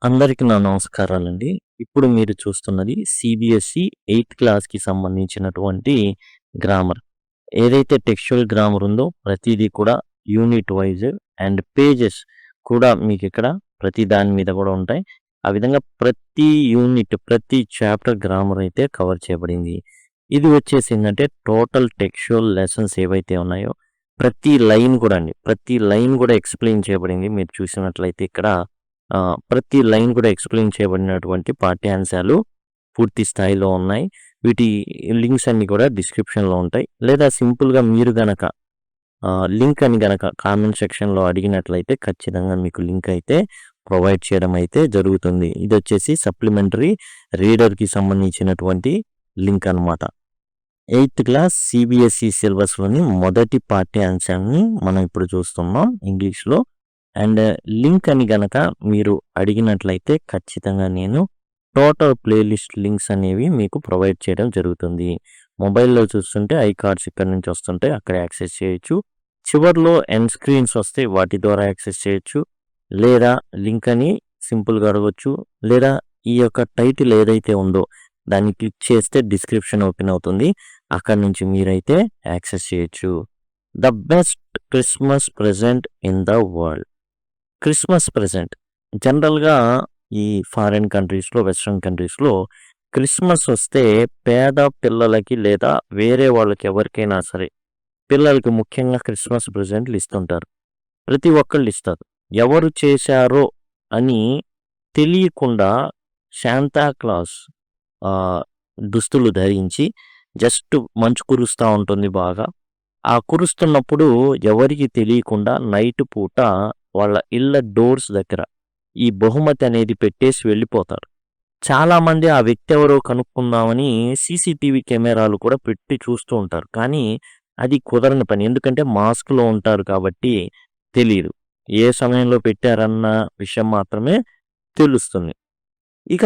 అందరికి నా నమస్కారాలండి. ఇప్పుడు మీరు చూస్తున్నది సిబిఎస్ఈ 8థ్ క్లాస్‌కి సంబంధించినటువంటి గ్రామర్. ఏదైతే టెక్స్చువల్ గ్రామర్ ఉందో ప్రతీదీ కూడా యూనిట్ వైస్ అండ్ పేజెస్ కూడా మీకిక్కడ ప్రతి దాని మీద కూడా ఉంటాయి. ఆ విధంగా ప్రతి యూనిట్, ప్రతి చాప్టర్ గ్రామర్ అయితే కవర్ చేయబడింది. ఇది వచ్చేసి ఏందంటే టోటల్ టెక్స్చువల్ లెసన్స్ ఏవైతే ఉన్నాయో ప్రతి లైన్ కూడా అండి. ప్రతి లైన్ కూడా ఎక్స్‌ప్లెయిన్ చేయబడింది. మీరు చూసినట్లయితే ఇక్కడ ప్రతి లైన్ కూడా ఎక్స్‌ప్లెయిన్ చేయబడినటువంటి పాఠ్యాంశాలు పూర్తి స్థాయిలో ఉన్నాయి. వీటి లింక్స్ అన్నీ కూడా డిస్క్రిప్షన్‌లో ఉంటాయి. లేదా సింపుల్‌గా మీరు గనక లింక్ అని గనక కామెంట్ సెక్షన్‌లో అడిగినట్లయితే ఖచ్చితంగా మీకు లింక్ అయితే ప్రొవైడ్ చేయడం అయితే జరుగుతుంది. ఇదొచ్చేసి సప్లిమెంటరీ రీడర్‌కి సంబంధించినటువంటి లింక్ అనమాట. 8థ్ క్లాస్ సిబిఎస్ఈ సిలబస్‌లోని మొదటి పాఠ్యాంశాన్ని మనం ఇప్పుడు చూస్తున్నాం ఇంగ్లీష్‌లో. అండ్ లింక్ అని గనక మీరు అడిగినట్లయితే ఖచ్చితంగా నేను టోటల్ ప్లేలిస్ట్ లింక్స్ అనేవి మీకు ప్రొవైడ్ చేయడం జరుగుతుంది. మొబైల్‌లో చూస్తుంటే ఐ కార్డ్స్ ఇక్కడ నుంచి వస్తుంటాయి. అక్కడ యాక్సెస్ చేయొచ్చు. చివర్లో ఎండ్ స్క్రీన్స్ వస్తాయి. వాటి ద్వారా యాక్సెస్ చేయొచ్చు. లేదా లింక్ అని సింపుల్‌గా అడగొచ్చు. లేదా ఈ యొక్క టైటిల్ ఏదైతే ఉందో దాన్ని క్లిక్ చేస్తే డిస్క్రిప్షన్ ఓపెన్ అవుతుంది. అక్కడి నుంచి మీరైతే యాక్సెస్ చేయొచ్చు. The best Christmas present in the world. Christmas present జనరల్‌గా ఈ ఫారిన్ కంట్రీస్‌లో, వెస్టర్న్ కంట్రీస్‌లో క్రిస్మస్ వస్తే పేద పిల్లలకి లేదా వేరే వాళ్ళకి ఎవరికైనా సరే పిల్లలకి ముఖ్యంగా క్రిస్మస్ ప్రెజెంట్లు ఇస్తుంటారు. ప్రతి ఒక్కళ్ళు ఇస్తారు. ఎవరు చేశారో అని తెలియకుండా శాంతా క్లాస్ ఆహ్, దుస్తులు ధరించి జస్ట్ మంచు కురుస్తా ఉంటుంది బాగా. ఆ కురుస్తున్నప్పుడు ఎవరికీ తెలియకుండా నైట్ పూట వాళ్ళ ఇళ్ళ డోర్స్ దగ్గర ఈ బహుమతి అనేది పెట్టేసి వెళ్ళిపోతారు. చాలామంది ఆ వ్యక్తి ఎవరో కనుక్కుందామని సీసీటీవీ కెమెరాలు కూడా పెట్టి చూస్తూ ఉంటారు. కానీ అది కుదరని పని. ఎందుకంటే మాస్క్‌లో ఉంటారు కాబట్టి తెలీదు. ఏ సమయంలో పెట్టారన్న విషయం మాత్రమే తెలుస్తుంది. ఇక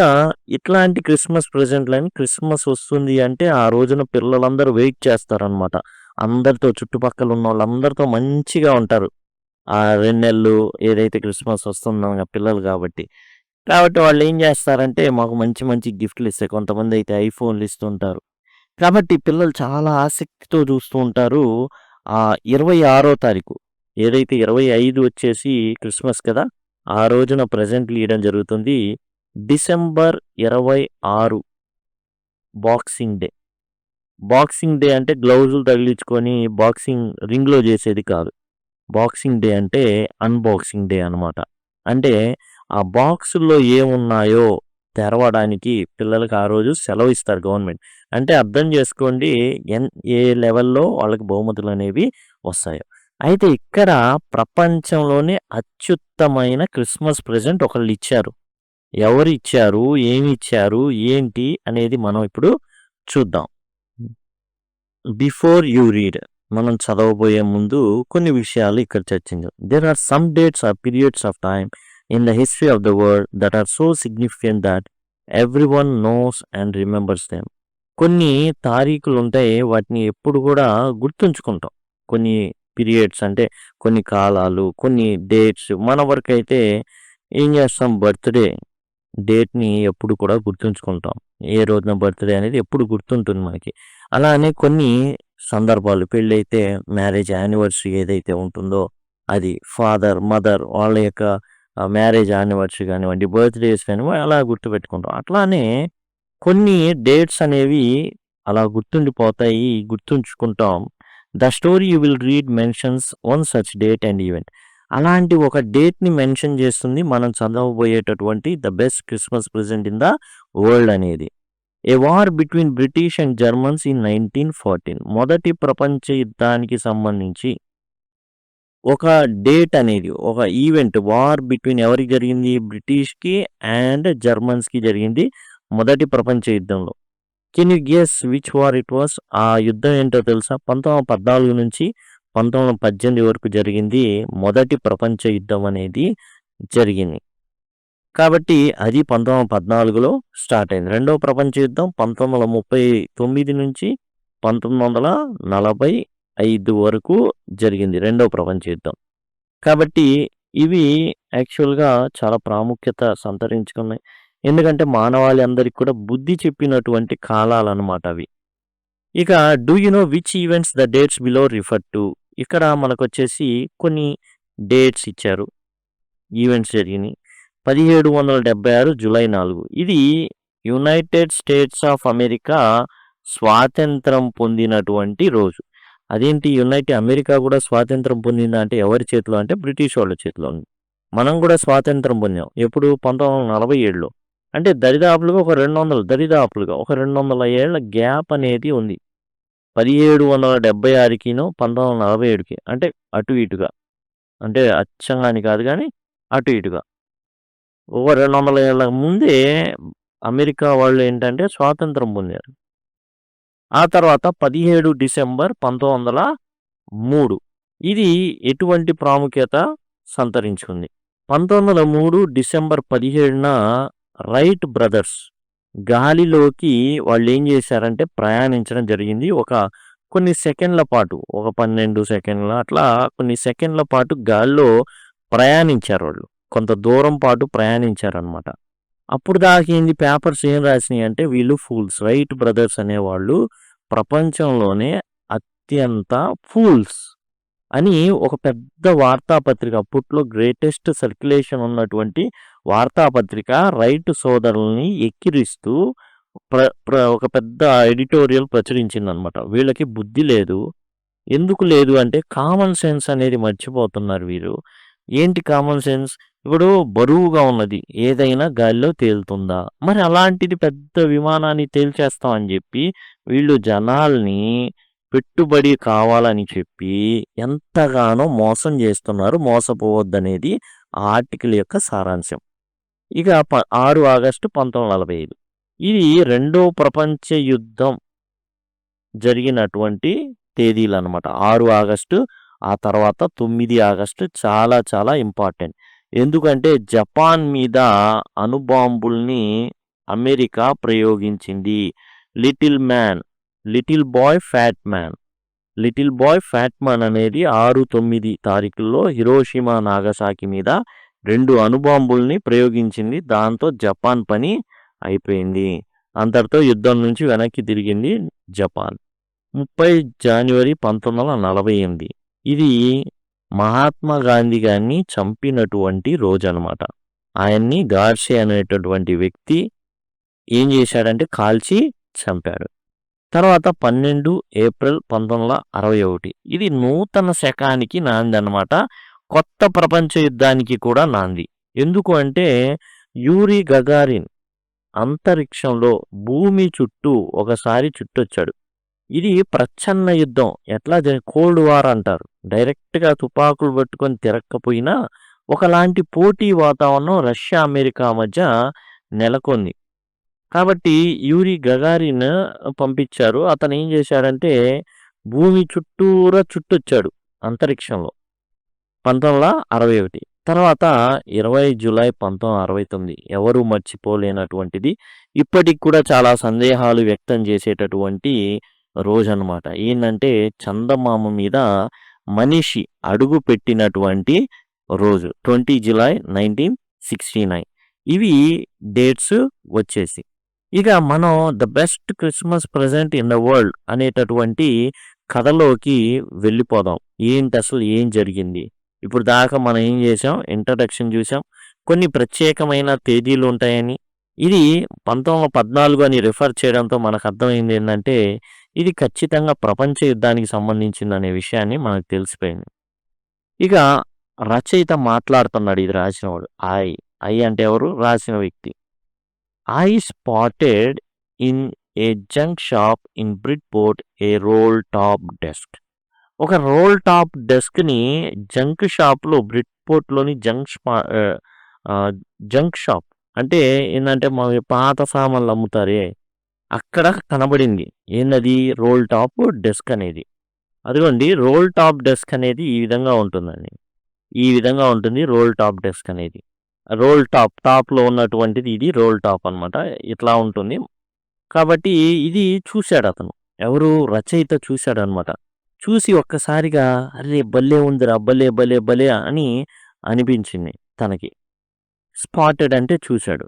ఇట్లాంటి క్రిస్మస్ ప్రెజెంట్‌లని క్రిస్మస్ వస్తుంది అంటే ఆ రోజున పిల్లలందరూ వెయిట్ చేస్తారనమాట. అందరితో చుట్టుపక్కల ఉన్నోళ్ళందరితో మంచిగా ఉంటారు. ఆ 2 నెలలు ఏదైతే క్రిస్మస్ వస్తుందో పిల్లలు కాబట్టి. కాబట్టి వాళ్ళేం జేస్తారంటే మాకు మంచి మంచి గిఫ్ట్‌లు ఇస్తాయి. కొంతమందైతే ఐఫోన్‌లు ఇస్తుంటారు. కాబట్టి పిల్లలు చాలా ఆసక్తితో చూస్తూ ఉంటారు. 26 తారీఖు ఏదైతే 25 వచ్చేసి క్రిస్మస్ కదా! ఆ రోజున ప్రెజెంట్లు ఇయడం జరుగుతుంది. December 26 boxing day. Boxing day అంటే గ్లౌజులు తగిలించుకొని బాక్సింగ్ రింగ్‌లో చేసేది కాదు. బాక్సింగ్ డే అంటే అన్బాక్సింగ్ డే అనమాట. అంటే ఆ బాక్సుల్లో ఏమున్నాయో తెరవడానికి పిల్లలకి ఆ రోజు సెలవు ఇస్తారు గవర్నమెంట్. అంటే అర్థం చేసుకోండి ఏ లెవెల్‌లో వాళ్ళకి బహుమతులనేవి వస్తాయో. అయితే ఇక్కడ ప్రపంచంలోనే అత్యుత్తమైన క్రిస్మస్ ప్రెజెంట్ ఒకళ్ళిచ్చారు. ఎవరిచ్చారు? ఏమిచ్చారు? ఏంటి? అనేది మనం ఇప్పుడు చూద్దాం. బిఫోర్ యూ రీడ్ మనం చదవబోయే ముందు కొన్ని విషయాలు ఇక్కడ చర్చించాం. There are some dates or periods of time in the history of the world that are so significant that everyone knows and remembers them. కొన్ని తారీఖులు ఉంటాయి. వాటిని ఎప్పుడు కూడా గుర్తుంచుకుంటాం. కొన్ని పీరియడ్స్ అంటే కొన్ని కాలాలు, కొన్ని డేట్స్ మన వరకైతే ఏం చేస్తాం బర్త్‌డే డేట్‌ని ఎప్పుడు కూడా గుర్తుంచుకుంటాం. ఏ రోజున బర్త్‌డే అనేది ఎప్పుడు గుర్తుంటుంది మనకి. అలానే కొన్ని సందర్భాలు పెళ్ళైతే మ్యారేజ్ యానివర్సరీ ఏదైతే ఉంటుందో అది ఫాదర్, మదర్ వాళ్ళ యొక్క మ్యారేజ్ యానివర్సరీ కానివ్వండి, బర్త్‌డేస్ కానివ్వండి అలా గుర్తుపెట్టుకుంటాం. అట్లానే కొన్ని డేట్స్ అనేవి అలా గుర్తుండిపోతాయి, గుర్తుంచుకుంటాం. The story you will read mentions one such date and event. అలాంటి ఒక డేట్‌ని మెన్షన్ చేస్తుంది మనం చదవబోయేటటువంటి the best Christmas present in the world అనేది. A war between British and Germans in 1914 మొదటి ప్రపంచ యుద్ధానికి సంబంధించి ఒక డేట్ అనేది ఒక ఈవెంట్ వార్ బిట్వీన్ ఎవరికి జరిగింది? బ్రిటిష్‌కి అండ్ జర్మన్స్‌కి జరిగింది మొదటి ప్రపంచ యుద్ధంలో. Can you guess which war it was? ఆ యుద్ధం ఏంటో తెలుసా? 1914 నుంచి 1918 వరకు జరిగింది మొదటి ప్రపంచ యుద్ధం అనేది జరిగింది. కాబట్టి అది 1914లో స్టార్ట్ అయింది. రెండవ ప్రపంచ యుద్ధం 1939 నుంచి 1945 వరకు జరిగింది రెండవ ప్రపంచ యుద్ధం. కాబట్టి ఇవి యాక్చువల్‌గా చాలా ప్రాముఖ్యత సంతరించుకున్నాయి. ఎందుకంటే మానవాళి అందరికి కూడా బుద్ధి చెప్పినటువంటి కాలాలన్నమాట అవి. ఇక do you know which events the dates below refer to? ఇక్కడ మనకొచ్చేసి కొన్ని డేట్స్ ఇచ్చారు. ఈవెంట్స్ జరిగినియి. 1776 జూలై 4 ఇది యునైటెడ్ స్టేట్స్ ఆఫ్ అమెరికా స్వాతంత్రం పొందినటువంటి రోజు. అదేంటి అమెరికా కూడా స్వాతంత్రం పొందిందా అంటే ఎవరి చేతిలో అంటే బ్రిటిష్ వాళ్ళ చేతిలో ఉంది. మనం కూడా స్వాతంత్రం పొందాం. ఎప్పుడు 1947లో. అంటే దరిదాపులుగా ఒక 200 ఏళ్ల గ్యాప్ అనేది ఉంది. 1776కిను 1947కి అంటే అటు ఇటుగా. అంటే అచ్చంగా అని కాదు గానీ అటు ఇటుగా. ఒక 200 ఏళ్ల ముందే అమెరికా వాళ్ళు ఏంటంటే స్వాతంత్రం పొందారు. ఆ తర్వాత 17 డిసెంబర్ 1903 ఇది ఎటువంటి ప్రాముఖ్యత సంతరించుకుంది. 1903 డిసెంబర్ 17న రైట్ బ్రదర్స్ గాలిలోకి వాళ్ళేం చేశారంటే ప్రయాణించడం జరిగింది. కొన్ని సెకండ్ల పాటు, ఒక 12 సెకండ్ల అట్లా కొన్ని సెకండ్ల పాటు గాల్లో ప్రయాణించారు వాళ్ళు. కొంత దూరం పాటు ప్రయాణించారనమాట. అప్పుడు దాకేంది పేపర్స్ ఏం రాసినాయి అంటే వీళ్ళు ఫూల్స్. రైట్ బ్రదర్స్ అనేవాళ్ళు ప్రపంచంలోనే అత్యంత ఫూల్స్ అని ఒక పెద్ద వార్తాపత్రిక అప్పట్లో గ్రేటెస్ట్ సర్క్యులేషన్ ఉన్నటువంటి వార్తాపత్రిక రైట్ సోదరుల్ని ఎక్కిరిస్తూ ఒక పెద్ద ఎడిటోరియల్ ప్రచురించిందనమాట. వీళ్ళకి బుద్ధి లేదు. ఎందుకు లేదు అంటే కామన్ సెన్స్ అనేది మర్చిపోతున్నారు వీరు. ఏంటి కామన్ సెన్స్? ఇప్పుడు బరువుగా ఉన్నది ఏదైనా గాలిలో తేలుతుందా? మరి అలాంటిది పెద్ద విమానాన్ని తేల్చేస్తామని చెప్పి వీళ్ళు జనాల్ని పెట్టుబడి కావాలని చెప్పి ఎంతగానో మోసం చేస్తున్నారు. మోసపోవద్దనేది ఆ ఆర్టికల్ యొక్క సారాంశం. ఇక 6 ఆగస్టు 1945 ఇది రెండో ప్రపంచ యుద్ధం జరిగినటువంటి తేదీలనమాట. 6 ఆగస్టు ఆ తర్వాత 9 ఆగస్టు చాలా చాలా ఇంపార్టెంట్. ఎందుకంటే జపాన్ మీద అణుబాంబుల్ని అమెరికా ప్రయోగించింది. లిటిల్ బాయ్ ఫ్యాట్ మ్యాన్ అనేది 6, 9 తారీఖుల్లో హిరోషిమా నాగసాకి మీద 2 అణుబాంబుల్ని ప్రయోగించింది. దాంతో జపాన్ పని అయిపోయింది. అంతటితో యుద్ధం నుంచి వెనక్కి తిరిగింది జపాన్. 30 జనవరి 1948 ఇది మహాత్మా గాంధీ గారిని చంపినటువంటి రోజు అనమాట. ఆయన్ని గాడ్సే అనేటటువంటి వ్యక్తి ఏం చేశాడంటే కాల్చి చంపాడు. తర్వాత 12 ఏప్రిల్ 1961 ఇది నూతన శకానికి నాంది అనమాట. కొత్త ప్రపంచ యుద్ధానికి కూడా నాంది. ఎందుకు అంటే యూరి గగారిన్ అంతరిక్షంలో భూమి చుట్టూ ఒకసారి చుట్టొచ్చాడు. ఇది ప్రచ్ఛన్న యుద్ధం. ఎట్లా కోల్డ్ వార్ అంటారు. డైరెక్ట్‌గా తుపాకులు పట్టుకొని తిరక్కపోయినా ఒకలాంటి పోటీ వాతావరణం రష్యా, అమెరికా మధ్య నెలకొంది. కాబట్టి యూరి గగారిన్ పంపించారు. అతను ఏం చేశాడంటే భూమి చుట్టూరా చుట్టొచ్చాడు అంతరిక్షంలో 1961. తర్వాత 20 జూలై 1969 ఎవరు మర్చిపోలేనటువంటిది. ఇప్పటికి కూడా చాలా సందేహాలు వ్యక్తం చేసేటటువంటి రోజనమాట. ఏందంటే చందమామ మీద మనిషి అడుగు పెట్టినటువంటి రోజు 20 జూలై 1969. ఇవి డేట్స్ వచ్చేసి. ఇక మనం the best Christmas present in the world అనేటటువంటి కథలోకి వెళ్ళిపోదాం. ఏంటి అసలు ఏం జరిగింది? ఇప్పుడు దాకా మనం ఏం చేసాం? ఇంట్రడక్షన్ చూసాం. కొన్ని ప్రత్యేకమైన తేదీలు ఉంటాయని. ఇది 1914 అని రిఫర్ చేయడంతో మనకు అర్థమైంది ఏంటంటే ఇది ఖచ్చితంగా ప్రపంచ యుద్ధానికి సంబంధించిందనే విషయాన్ని మనకు తెలిసిపోయింది. ఇక రచయిత మాట్లాడుతున్నాడు ఇది రాసినవాడు. ఐ అంటే ఎవరు? రాసిన వ్యక్తి. I spotted in a junk shop in Bridport a roll top desk. ఒక రోల్ టాప్ డెస్క్ని జంక్ షాప్లో బ్రిడ్పోర్ట్లోని జంక్ షాప్ అంటే ఏంటంటే మా పాత సామాన్లు అమ్ముతారే అక్కడ కనబడింది. ఏందది? రోల్ టాప్ డెస్క్ అనేది. అదిగోండి రోల్ టాప్ డెస్క్ అనేది ఈ విధంగా ఉంటుందండి. ఈ విధంగా ఉంటుంది రోల్ టాప్ డెస్క్ అనేది. రోల్ టాప్లో ఉన్నటువంటిది ఇది రోల్ టాప్ అనమాట. ఇట్లా ఉంటుంది. కాబట్టి ఇది చూశాడు అతను. ఎవరు? రచయిత చూశాడనమాట. చూసి ఒక్కసారిగా అరే భలే ఉందిరా భలే భలే భలే అని అనిపించింది. తనకి. స్పాటెడ్ అంటే చూశాడు.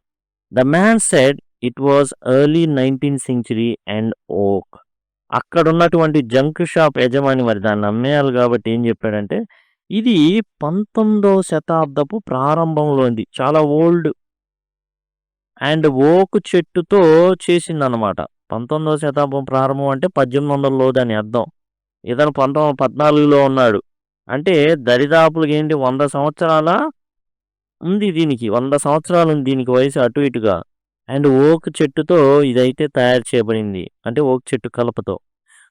The man said it was early 19th century and ఓక్. అక్కడున్నటువంటి జంక్ షాప్ యజమాని మరి దాన్ని అమ్మేయాలి కాబట్టి ఏం చెప్పాడంటే, ఇది 19వ శతాబ్దపు ప్రారంభంలోనిది. చాలా ఓల్డ్ అండ్ ఓక్ చెట్టుతో చేసిందనమాట. 19వ శతాబ్దం ప్రారంభం అంటే 1800లో దాని అర్థం. ఇతను 14లో ఉన్నాడు. అంటే దరిదాపులకి ఏంటి 100 సంవత్సరాల ఉంది దీనికి. 100 సంవత్సరాలు ఉంది దీనికి వయసు అటు ఇటుగా. అండ్ ఓక్ చెట్టుతో ఇదైతే తయారు చేయబడింది. అంటే ఓక్ చెట్టు కలపతో.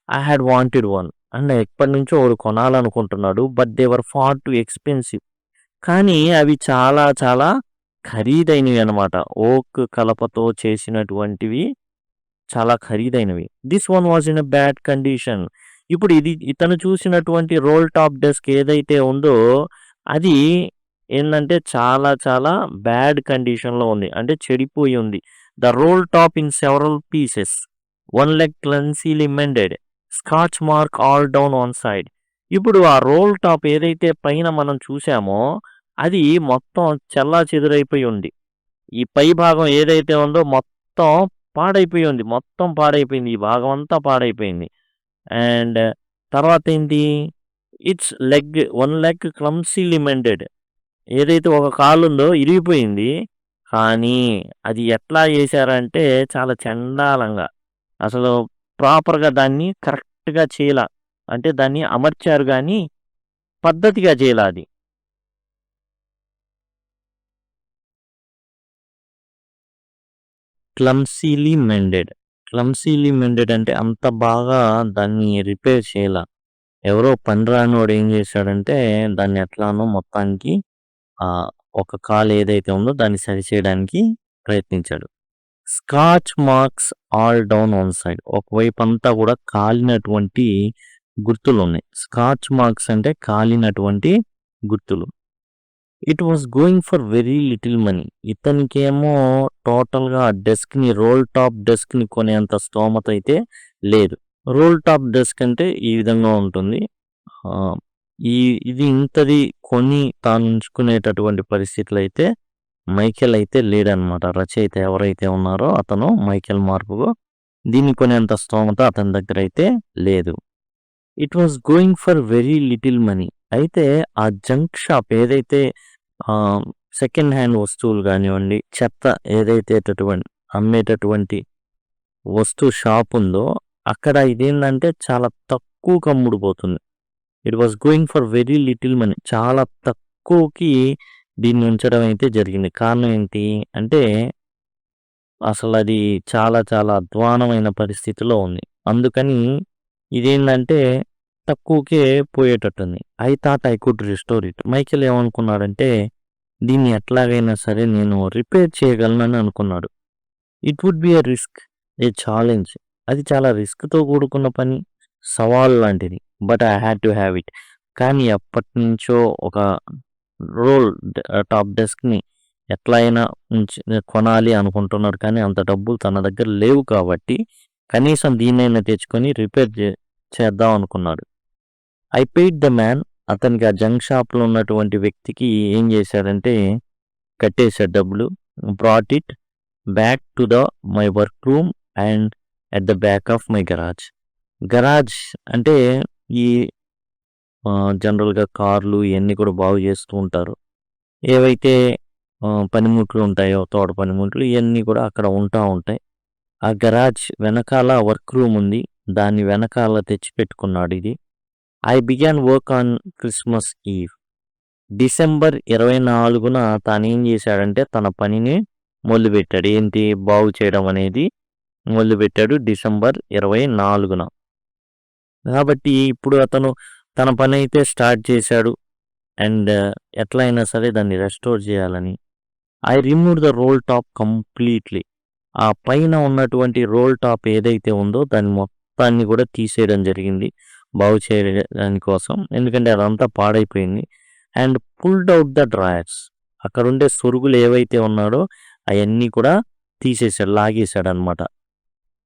I had wanted one. And ఎప్పటి నుంచో ఒకడు కొనాలనుకుంటున్నాడు. But they were far too expensive. కానీ అవి చాలా చాలా ఖరీదైనవి అనమాట. ఓక్ కలపతో చేసినటువంటివి చాలా ఖరీదైనవి. This one was in a bad condition. ఇప్పుడు ఇతను చూసినటువంటి రోల్ టాప్ డెస్క్ ఏదైతే ఉందో అది ఏంటంటే చాలా చాలా బ్యాడ్ కండిషన్లో ఉంది. అంటే చెడిపోయి ఉంది. The roll top in several pieces. One leg clumsily mended. Scorch mark all down on side. ఇప్పుడు ఆ రోల్ టాప్ ఏదైతే పైన మనం చూసామో అది మొత్తం చెల్లా చెదురైపోయి ఉంది. ఈ పై భాగం ఏదైతే ఉందో మొత్తం పాడైపోయి ఉంది. మొత్తం పాడైపోయింది. ఈ భాగం అంతా పాడైపోయింది. అండ్ తర్వాత ఏంటి, it's leg one leg clumsily mended. ఏదైతే ఒక కాలు ఉందో ఇరిగిపోయింది. కానీ అది ఎట్లా చేశారంటే చాలా చండాలంగా, అసలు ప్రాపర్గా దాన్ని కరెక్ట్గా చేయాల. అంటే దాన్ని అమర్చారు కానీ పద్ధతిగా చేయాల. అది క్లమ్సీలీ మెండెడ్. క్లమ్సీలీ మెండెడ్ అంటే అంత బాగా దాన్ని రిపేర్ చేయాల. ఎవరో పని రానివాడు ఏం చేశాడంటే దాన్ని ఎట్లానో మొత్తానికి ఒక కాలు ఏదైతే ఉందో దాన్ని సరిచేయడానికి ప్రయత్నించాడు. Scotch marks all down on side. ఒకవైపు అంతా కూడా కాలినటువంటి గుర్తులు ఉన్నాయి. స్కాచ్ మార్క్స్ అంటే కాలినటువంటి గుర్తులు. It was going for very little money. ఇతనికేమో టోటల్గా డెస్క్ని రోల్ టాప్ డెస్క్ని కొనేంత స్తోమత అయితే లేదు. రోల్ టాప్ డెస్క్ అంటే ఈ విధంగా ఉంటుంది. ఇది ఇంతది కొని తాను ఉంచుకునేటటువంటి పరిస్థితులు అయితే మైకేల్ అయితే లేడనమాట. రచయిత ఎవరైతే ఉన్నారో అతను మైకేల్ మార్పుగో దీన్ని కొనేంత స్తోమత అతని దగ్గర అయితే లేదు. It was going for very little money. అయితే ఆ జంక్ షాప్ ఏదైతే సెకండ్ హ్యాండ్ వస్తువులు కానివ్వండి, చెత్త ఏదైతే అమ్మేటటువంటి వస్తువు షాప్ ఉందో అక్కడ ఇదేంటంటే చాలా తక్కువకు అమ్ముడుపోతుంది. It was going for very little money. చాలా తక్కువకి దీన్ని ఉంచడం అయితే జరిగింది. కారణం ఏంటి అంటే అసలు అది చాలా చాలా అధ్వానమైన పరిస్థితిలో ఉంది. అందుకని ఇదేంటంటే తక్కువకే పోయేటట్టుంది. I thought I could restore it. Michael ఏమనుకున్నాడంటే దీన్ని ఎట్లాగైనా సరే నేను రిపేర్ చేయగలనని అనుకున్నాడు. It would be a risk, a challenge. అది చాలా రిస్క్తో కూడుకున్న పని, సవాల్ లాంటిది. But I had to have it. కానీ ఎప్పటి నుంచో ఒక రోల్ టాప్ డెస్క్ని ఎట్లా అయినా కొనాలి అనుకుంటున్నాడు. కానీ అంత డబ్బులు తన దగ్గర లేవు కాబట్టి కనీసం దీన్నైనా తెచ్చుకొని రిపేర్ చేద్దాం అనుకున్నాడు. I paid the man. అతనికి ఆ జంక్ షాప్లో ఉన్నటువంటి వ్యక్తికి ఏం చేశాడంటే కట్టేశాడు డబ్బులు. Brought it back to my work room and at the back of my garage. Garage అంటే ఈ జనరల్గా కార్లు ఇవన్నీ కూడా బాగు చేస్తూ ఉంటారు. ఏవైతే పనిముట్లు ఉంటాయో తోట పనిముట్లు ఇవన్నీ కూడా అక్కడ ఉంటాయి. ఆ గరాజ్ వెనకాల వర్క్ రూమ్ ఉంది. దాన్ని వెనకాల తెచ్చిపెట్టుకున్నాడు ఇది. I began work on Christmas Eve. December 24న తానేం చేశాడంటే తన పనిని మొదలుపెట్టాడు. ఏంటి, బాగు చేయడం అనేది మొదలుపెట్టాడు డిసెంబర్ 24న. కాబట్టి ఇప్పుడు అతను తన పని అయితే స్టార్ట్ చేశాడు. అండ్ ఎట్లా అయినా సరే దాన్ని రెస్టోర్ చేయాలని. I remove the roll top completely. ఆ పైన ఉన్నటువంటి రోల్ టాప్ ఏదైతే ఉందో దాన్ని మొత్తాన్ని కూడా తీసేయడం జరిగింది బాగు చేయడాని కోసం. ఎందుకంటే అదంతా పాడైపోయింది. And pulled out the drawers. అక్కడ ఉండే సొరుగులు ఏవైతే ఉన్నాడో అవన్నీ కూడా తీసేసాడు, లాగేశాడు అనమాట.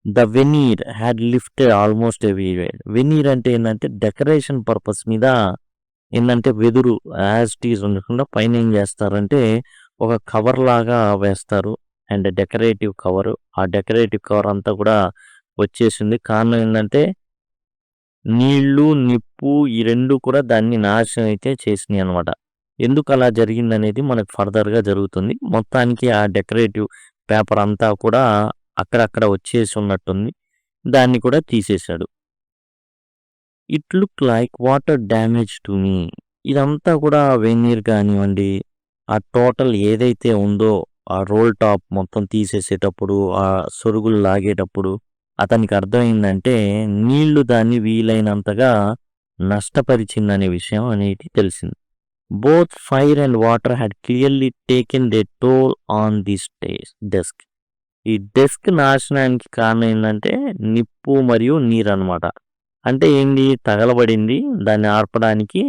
The veneer had lifted almost everywhere. Veneer అంటే ఏంటంటే డెకరేషన్ పర్పస్ మీద ఏందంటే వెదురు యాజ్ ఇట్ ఈజ్ ఉండకుండా పైన ఏం చేస్తారంటే ఒక కవర్ లాగా వేస్తారు. And decorative cover. ఆ డెకరేటివ్ కవర్ అంతా కూడా వచ్చేసింది. కారణం ఏందంటే నీళ్ళు, నిప్పు ఈ 2 కూడా దాన్ని నాశనం అయితే చేసినాయన్నమాట. ఎందుకు అలా జరిగిందనేది మనకు ఫర్దర్‌గా జరుగుతుంది. మొత్తానికి ఆ డెకరేటివ్ పేపర్ అంతా కూడా అక్కడక్కడ వచ్చేసి ఉన్నట్టుంది. దాన్ని కూడా తీసేశాడు. It look like water damage to me. ఇదంతా కూడా వెనీర్ కానివ్వండి, ఆ టోటల్ ఏదైతే ఉందో ఆ రోల్ టాప్ మొత్తం తీసేసేటప్పుడు, ఆ సొరుగులు లాగేటప్పుడు అతనికి అర్థమైందంటే నీళ్లు దాన్ని వీలైనంతగా నష్టపరిచిందనే విషయం అనేది తెలిసింది. Both fire and water had clearly taken their toll on this desk. ఈ డెస్క్ నాశనానికి కారణం ఏంటంటే నిప్పు మరియు నీరు అనమాట. అంటే ఏంది, తగలబడింది, దాన్ని ఆర్పడానికి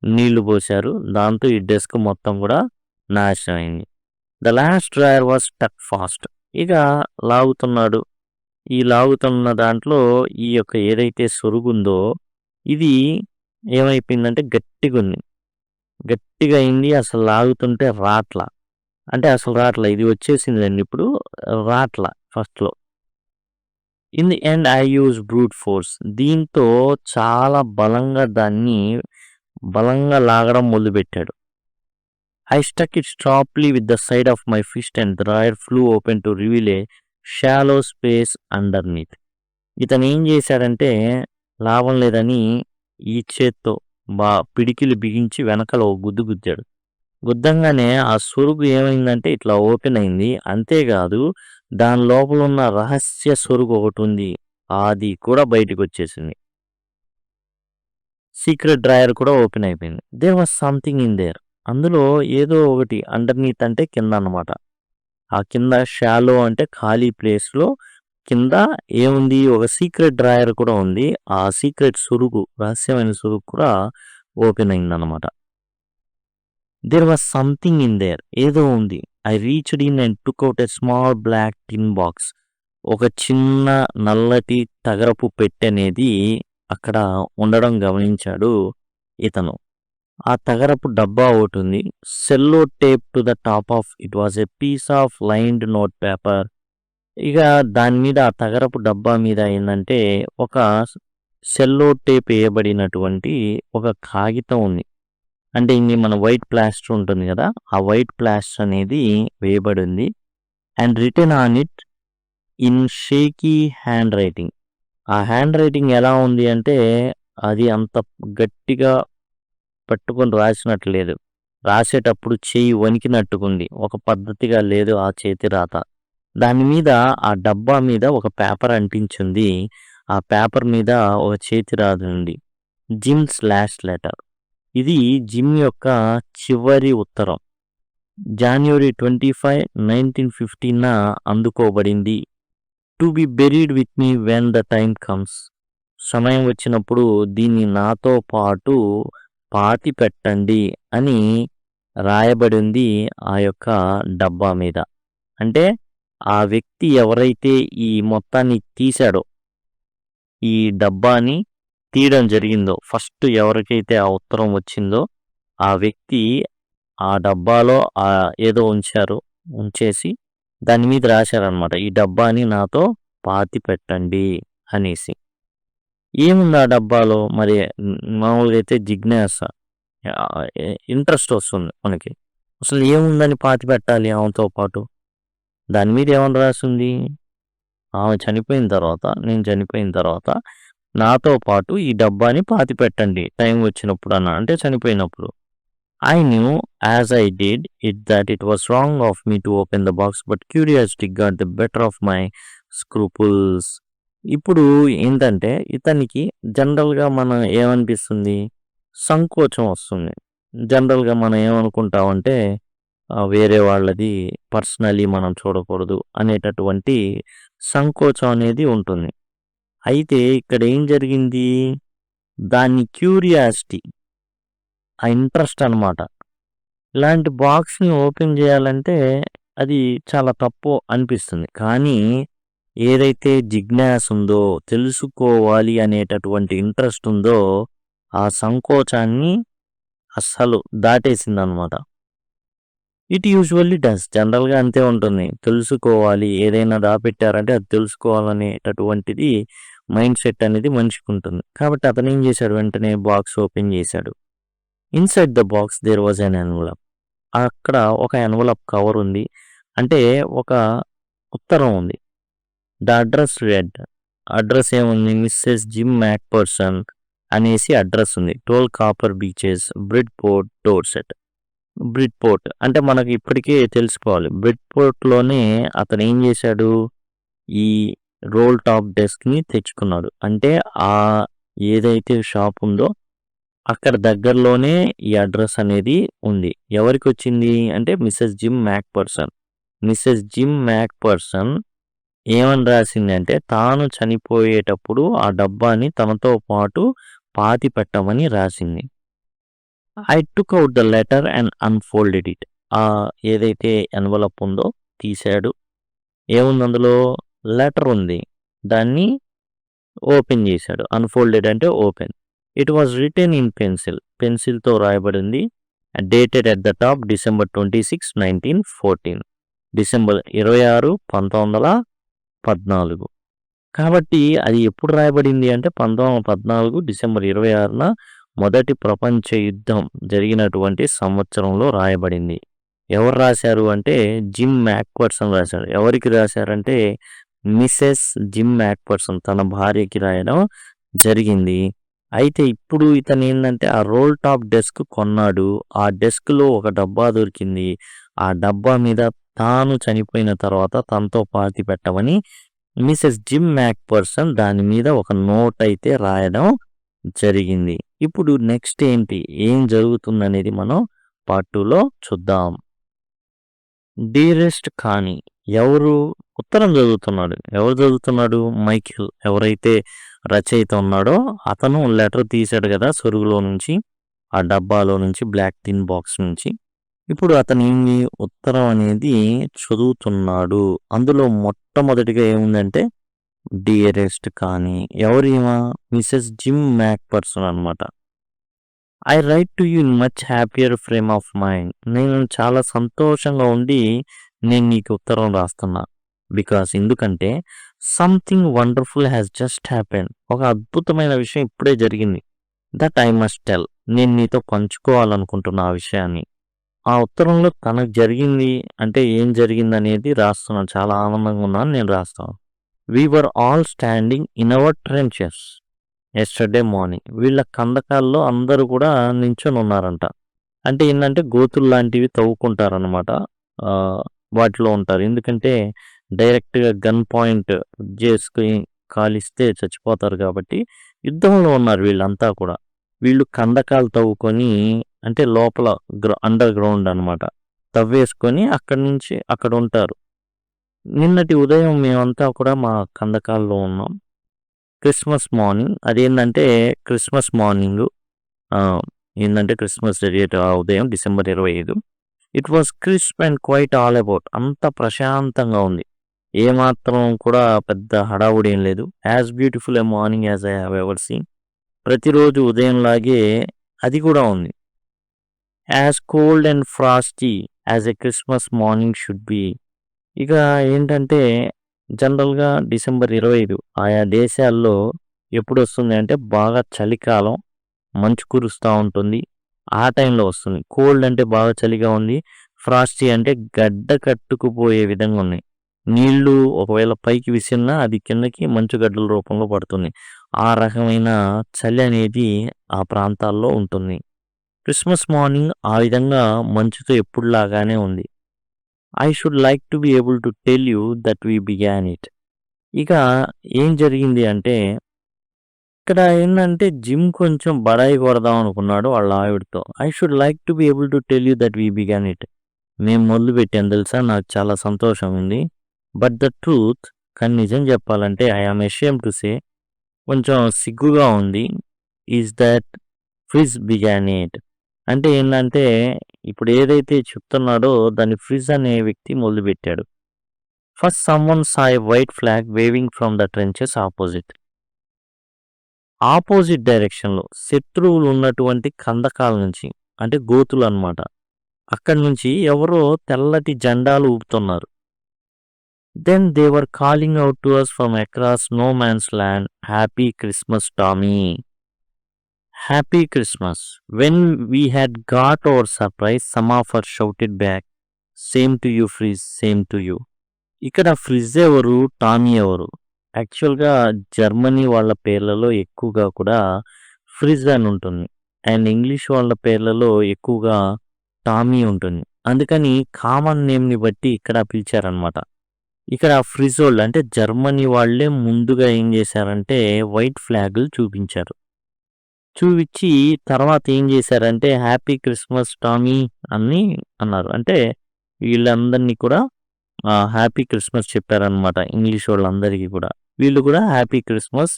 నీళ్లు పోశారు. దాంతో ఈ డెస్క్ మొత్తం కూడా నాశనం అయింది. The last driver was stuck fast. ఇక లాగుతున్నాడు. ఈ లాగుతున్న దాంట్లో ఈ యొక్క ఏదైతే సొరుగుందో ఇది ఏమైపోయిందంటే గట్టిగా ఉంది. గట్టిగా అయింది. అసలు లాగుతుంటే రాట్లా. అంటే అసలు రాట్లా. ఇది వచ్చేసిందండి ఇప్పుడు రాట్లా ఫస్ట్‌లో. In the end I use brute force. దీంతో చాలా బలంగా లాగడం మొదలుపెట్టాడు. I stuck it sharply with the side of my fist and the dryer flew open to reveal a shallow space underneath. ఇతను ఏం చేశాడంటే లాభం లేదని ఈ చేత్తో పిడికిలు బిగించి వెనకాల ఓ గుద్దు గుద్దాడు. గుద్దంగానే ఆ సొరుగు ఏమైందంటే ఇట్లా ఓపెన్ అయింది. అంతేకాదు దాని లోపల ఉన్న రహస్య సొరుగు ఒకటి ఉంది. అది కూడా బయటకు వచ్చేసింది. సీక్రెట్ డ్రాయర్ కూడా ఓపెన్ అయిపోయింది. There was something in there. అందులో ఏదో ఒకటి అండర్నీత్ అంటే కింద అన్నమాట. ఆ కింద షాలో అంటే ఖాళీ ప్లేస్లో కింద ఏముంది, ఒక సీక్రెట్ డ్రాయర్ కూడా ఉంది. ఆ సీక్రెట్ సొరుగు, రహస్యమైన సొరుగు కూడా ఓపెన్ అయిందన్నమాట. There was something in there. ఏదో ఉంది. I reached in and took out a small black tin box. ఒక చిన్న నల్లటి తగరపు పెట్టె అనేది అక్కడ ఉండడం గమనించాడు ఇతను. ఆ తగరపు డబ్బా ఒకటి ఉంది. Sellotape to the top of it was a piece of lined note paper. ఇక దాని మీద ఆ తగరపు డబ్బా మీద ఏంటంటే ఒక సెల్లో టేప్ వేయబడినటువంటి ఒక కాగితం ఉంది. అంటే ఇది మన వైట్ ప్లాస్టర్ ఉంటుంది కదా, ఆ వైట్ ప్లాస్టర్ అనేది వేయబడి ఉంది. And written on it in shaky handwriting. ఆ హ్యాండ్ రైటింగ్ ఎలా ఉంది అంటే అది అంత గట్టిగా పట్టుకొని రాసినట్లు లేదు. రాసేటప్పుడు చెయ్యి వణికినట్టుకుంది. ఒక పద్ధతిగా లేదు ఆ చేతి రాత. దాని మీద ఆ డబ్బా మీద ఒక పేపర్ అంటించింది. ఆ పేపర్ మీద ఒక చేతి రాత ఉంది. Jim's last letter. ఇది జిమ్ యొక్క చివరి ఉత్తరం. January 25, 1915 అందుకోబడింది. To be buried with me when the time comes. సమయం వచ్చినప్పుడు దీన్ని నాతో పాటు పాతి పెట్టండి అని రాయబడింది ఆ యొక్క డబ్బా మీద. అంటే ఆ వ్యక్తి ఎవరైతే ఈ మొత్తాన్ని తీశాడో, ఈ డబ్బాని తీయడం జరిగిందో, ఫస్ట్ ఎవరికైతే ఆ ఉత్తరం వచ్చిందో ఆ వ్యక్తి ఆ డబ్బాలో ఏదో ఉంచేసి దాని మీద రాశారనమాట, ఈ డబ్బాని నాతో పాతి పెట్టండి అనేసి. ఏముంది ఆ డబ్బాలో? మరి మామూలుగా అయితే జిజ్ఞాస, ఇంట్రెస్ట్ వస్తుంది మనకి. అసలు ఏముందని పాతి పెట్టాలి ఆమెతో పాటు? దాని మీద ఏమని రాసింది? ఆమె చనిపోయిన తర్వాత, నేను చనిపోయిన తర్వాత నాతో పాటు ఈ డబ్బాని పాతి పెట్టండి టైం వచ్చినప్పుడు అన్న, అంటే చనిపోయినప్పుడు. I knew as I did it that it was wrong of me to open the box, but curiosity got the better of my scruples. ఇప్పుడు ఏంటంటే ఇతనికి జనరల్గా మనం ఏమనిపిస్తుంది, సంకోచం వస్తుంది. జనరల్గా మనం ఏమనుకుంటామంటే వేరే వాళ్ళది పర్సనలీ మనం చూడకూడదు అనేటటువంటి సంకోచం అనేది ఉంటుంది. అయితే ఇక్కడ ఏం జరిగింది, దాన్ని క్యూరియాసిటీ, ఆ ఇంట్రెస్ట్ అనమాట. ఇలాంటి బాక్స్ని ఓపెన్ చేయాలంటే అది చాలా తప్పు అనిపిస్తుంది. కానీ ఏదైతే జిజ్ఞాస ఉందో, తెలుసుకోవాలి అనేటటువంటి ఇంట్రెస్ట్ ఉందో, ఆ సంకోచాన్ని అస్సలు దాటేసిందనమాట. It usually does. జనరల్‌గా అంతే ఉంటుంది. తెలుసుకోవాలి. ఏదైనా దాపెట్టారంటే అది తెలుసుకోవాలనేటటువంటిది మైండ్ సెట్ అనేది మనిషికుంటుంది. కాబట్టి అతనేం చేశాడు వెంటనే బాక్స్ ఓపెన్ చేశాడు. Inside the box there was an envelope. అక్కడ ఒక ఎన్వలప్ కవర్ ఉంది. అంటే ఒక ఉత్తరం ఉంది. The address read. అడ్రస్ ఏముంది? మిసెస్ జిమ్ మ్యాక్‌పర్సన్ అనేసి అడ్రస్ ఉంది. 12 Copper Beeches, Bridport, Dorset. Bridport అంటే మనకి ఇప్పటికే తెలిసిపోవాలి. బ్రిడ్‌పోర్ట్‌లోనే అతను ఏం చేశాడు? ఈ రోల్ టాప్ డెస్క్‌ని తెచ్చుకున్నాడు. అంటే ఏదైతే షాప్ ఉందో అక్కడ దగ్గరలోనే ఈ అడ్రస్ అనేది ఉంది. ఎవరికొచ్చింది అంటే మిసెస్ జిమ్ మ్యాక్‌పర్సన్. మిసెస్ జిమ్ మ్యాక్‌పర్సన్ ఏమని రాసిందంటే తాను చనిపోయేటప్పుడు ఆ డబ్బాని తనతో పాటు పాతిపెట్టమని రాసింది. I took out the letter and unfolded it. ఏదైతే ఎన్వలప్ ఉందో తీశాడు. ఏముంది అందులో? లెటర్ ఉంది. దాన్ని ఓపెన్ చేశాడు. అన్‌ఫోల్డెడ్ అంటే open. It was written in pencil. పెన్సిల్‌తో రాయబడింది. Dated at the top December 26, 1914. December 26, 1914. కాబట్టి అది ఎప్పుడు రాయబడింది అంటే 1914 డిసెంబర్ 26న మొదటి ప్రపంచ యుద్ధం జరిగినటువంటి సంవత్సరంలో రాయబడింది. ఎవరు రాశారు అంటే జిమ్ మ్యాక్‌పర్సన్ రాశాడు. ఎవరికి రాశారంటే మిసెస్ జిమ్ మ్యాక్‌పర్సన్ తన భార్యకి రాయడం జరిగింది. అయితే ఇప్పుడు ఇతనేందంటే ఆ రోల్ టాప్ డెస్క్ కొన్నాడు. ఆ డెస్క్‌లో ఒక డబ్బా దొరికింది. ఆ డబ్బా మీద తాను చనిపోయిన తర్వాత తనతో పాతిపెట్టమని మిసెస్ జిమ్ మ్యాక్‌పర్సన్ దాని మీద ఒక నోట్ అయితే రాయడం జరిగింది. ఇప్పుడు నెక్స్ట్ ఏంటి? ఏం జరుగుతుందనేది మనం పార్ట్ 2లో చూద్దాం. డీరెస్ట్ కాని ఎవరు? ఉత్తరం చదువుతున్నాడు. ఎవరు చదువుతున్నాడు? మైఖేల్. ఎవరైతే రచయిత ఉన్నాడో అతను లెటర్ తీశాడు కదా సొరుగులో నుంచి, ఆ డబ్బాలో నుంచి, బ్లాక్ టిన్ బాక్స్ నుంచి. ఇప్పుడు అతను ఏంది? ఉత్తరం అనేది చదువుతున్నాడు. అందులో మొట్టమొదటిగా ఏముందంటే డియరెస్ట్ కాని. ఎవరు ఈమె? మిసెస్ జిమ్ మ్యాక్‌పర్సన్ అనమాట. I right to you in much happier frame of mind. నేను చాలా సంతోషంగా ఉండి నేను నీకు ఉత్తరం రాస్తున్నా. బికాస్ ఎందుకంటే something wonderful has just happened. ఒక అద్భుతమైన విషయం ఇప్పుడే జరిగింది. That I must tell. నేను నీతో పంచుకోవాలనుకుంటున్నా ఆ విషయాన్ని. ఆ ఉత్తరంలో తనకు జరిగింది అంటే ఏం జరిగిందనేది రాస్తున్నాను. చాలా ఆనందంగా ఉన్నాను నేను రాస్తాను. We were all standing in our trenches yesterday morning. వీళ్ళ కందకాల్లో అందరూ కూడా నించొని ఉన్నారంట. అంటే ఏంటంటే గోతులు లాంటివి తవ్వుకుంటారనమాట. వాటిలో ఉంటారు. ఎందుకంటే డైరెక్ట్‌గా గన్ పాయింట్ చేసుకొని కాలిస్తే చచ్చిపోతారు కాబట్టి యుద్ధంలో ఉన్నారు వీళ్ళంతా కూడా. వీళ్ళు కందకాలు తవ్వుకొని అంటే లోపల అండర్ గ్రౌండ్ అనమాట. తవ్వేసుకొని అక్కడి నుంచి అక్కడ ఉంటారు. నిన్నటి ఉదయం మేమంతా కూడా మా కందకాల్లో ఉన్నాం. క్రిస్మస్ మార్నింగ్ అదేంటంటే క్రిస్మస్ మార్నింగు ఏందంటే క్రిస్మస్ జరిగే ఉదయం December 25. It was crisp and quiet all about. అంత ప్రశాంతంగా ఉంది. ఏమాత్రం కూడా పెద్ద హడావుడి ఏం లేదు. As beautiful a morning as I have ever seen. ప్రతిరోజు ఉదయంలాగే అది కూడా ఉంది. As cold and frosty as a Christmas morning should be. ఇక ఏంటంటే జనరల్‌గా డిసెంబర్ 25 ఆయా దేశాల్లో ఎప్పుడొస్తుంది అంటే బాగా చలికాలం, మంచు కురుస్తా ఉంటుంది. ఆ టైంలో వస్తుంది. కోల్డ్ అంటే బాగా చలిగా ఉంది. ఫ్రాస్టీ అంటే గడ్డ కట్టుకుపోయే విధంగా ఉన్నాయి. నీళ్లు ఒకవేళ పైకి విసిరినా అది కిందకి మంచుగడ్డల రూపంలో పడుతుంది. ఆ రకమైన చలి అనేది ఆ ప్రాంతాల్లో ఉంటుంది. క్రిస్మస్ మార్నింగ్ ఆ విధంగా మంచుతో ఎప్పుడులాగానే ఉంది. I should like to be able to tell you that we began it. ఇక ఏం జరిగింది అంటే ఇక్కడ ఏందంటే జిమ్ కొంచెం బడాయి కొడదాం అనుకున్నాడు వాళ్ళ ఆవిడతో. I should like to be able to tell you that we began it. మేము మొదలుపెట్టాం తెలుసా? నాకు చాలా సంతోషం ఉంది. బట్ ద ట్రూత్ కానీ నిజం చెప్పాలంటే I am ashamed to say కొంచెం సిగ్గుగా ఉంది. Is that fridge began it. అంటే ఏందంటే ఇప్పుడు ఏదైతే చెప్తున్నాడో దాన్ని ఫ్రిజ్ అనే వ్యక్తి మొదలుపెట్టాడు. First someone saw a white flag weaving from the trenches opposite. Opposite డైరెక్షన్‌లో శత్రువులు ఉన్నటువంటి కందకాల నుంచి అంటే గోతులు అన్నమాట. అక్కడి నుంచి ఎవరో తెల్లటి జెండాలు ఊపుతున్నారు. Then they were calling out to us from across no man's land, happy Christmas Tommy, happy Christmas. When we had got our surprise some of us shouted back, same to you Fritz, same to you. ఇక్కడ Fritz ఎవరు, Tommy ఎవరు? యాక్చువల్‌గా Germany వాళ్ళ పేర్లలో ఎక్కువగా కూడా fridge అని ఉంటుంది. అండ్ ఇంగ్లీష్ వాళ్ళ పేర్లలో ఎక్కువగా టామీ ఉంటుంది. అందుకని కామన్ నేమ్‌ని బట్టి ఇక్కడ పిలిచారనమాట. ఇక్కడ ఫ్రిజోల్డ్ అంటే జర్మనీ వాళ్ళే ముందుగా ఏం చేశారంటే వైట్ ఫ్లాగులు చూపించారు. చూపించి తర్వాత ఏం చేశారంటే హ్యాపీ క్రిస్మస్ టామీ అని అన్నారు. అంటే వీళ్ళందరినీ కూడా హ్యాపీ క్రిస్మస్ చెప్పారనమాట ఇంగ్లీష్ వాళ్ళందరికీ కూడా. వీళ్ళు కూడా హ్యాపీ క్రిస్మస్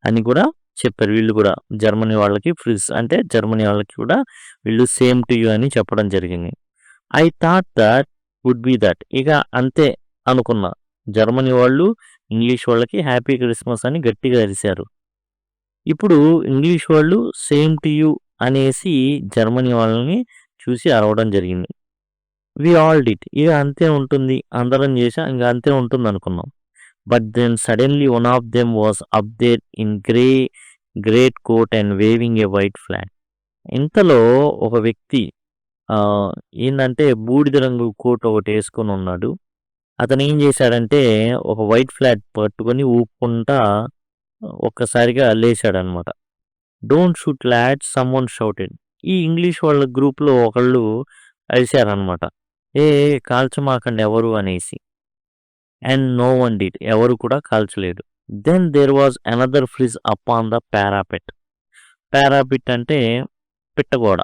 అని కూడా చెప్పారు. వీళ్ళు కూడా జర్మనీ వాళ్ళకి ఫ్రిజ్ అంటే జర్మనీ వాళ్ళకి కూడా వీళ్ళు సేమ్ టు యూ అని చెప్పడం జరిగింది. I thought that would be that. ఇక అంతే అనుకున్నా. జర్మనీ వాళ్ళు ఇంగ్లీష్ వాళ్ళకి హ్యాపీ క్రిస్మస్ అని గట్టిగా అరిశారు. ఇప్పుడు ఇంగ్లీష్ వాళ్ళు సేమ్ టు యూ అనేసి జర్మనీ వాళ్ళని చూసి అరవడం జరిగింది. We all did. ఇక అంతే ఉంటుంది, అందరం చేసాం, ఇంకా అంతే ఉంటుంది అనుకున్నాం. But then suddenly one of them was up there in great coat and waving a white flag. ఇంతలో ఒక వ్యక్తి ఏంటంటే బూడిద రంగు కోట్ ఒకటి వేసుకొని ఉన్నాడు. అతను ఏం చేశాడంటే ఒక వైట్ ఫ్లాగ్ పట్టుకొని ఊపుకుంటా ఒక్కసారిగా లేచాడనమాట. Don't shoot lad, someone shouted. ఈ ఇంగ్లీష్ వాళ్ళ గ్రూప్లో ఒకళ్ళు అరిశారనమాట, ఏ కాల్చమాకండి ఎవరు అనేసి. And no one did. ఎవరు కూడా కాల్చలేదు. Then there was another Fritz up on the parapet. Parapet అంటే పిట్టగోడ.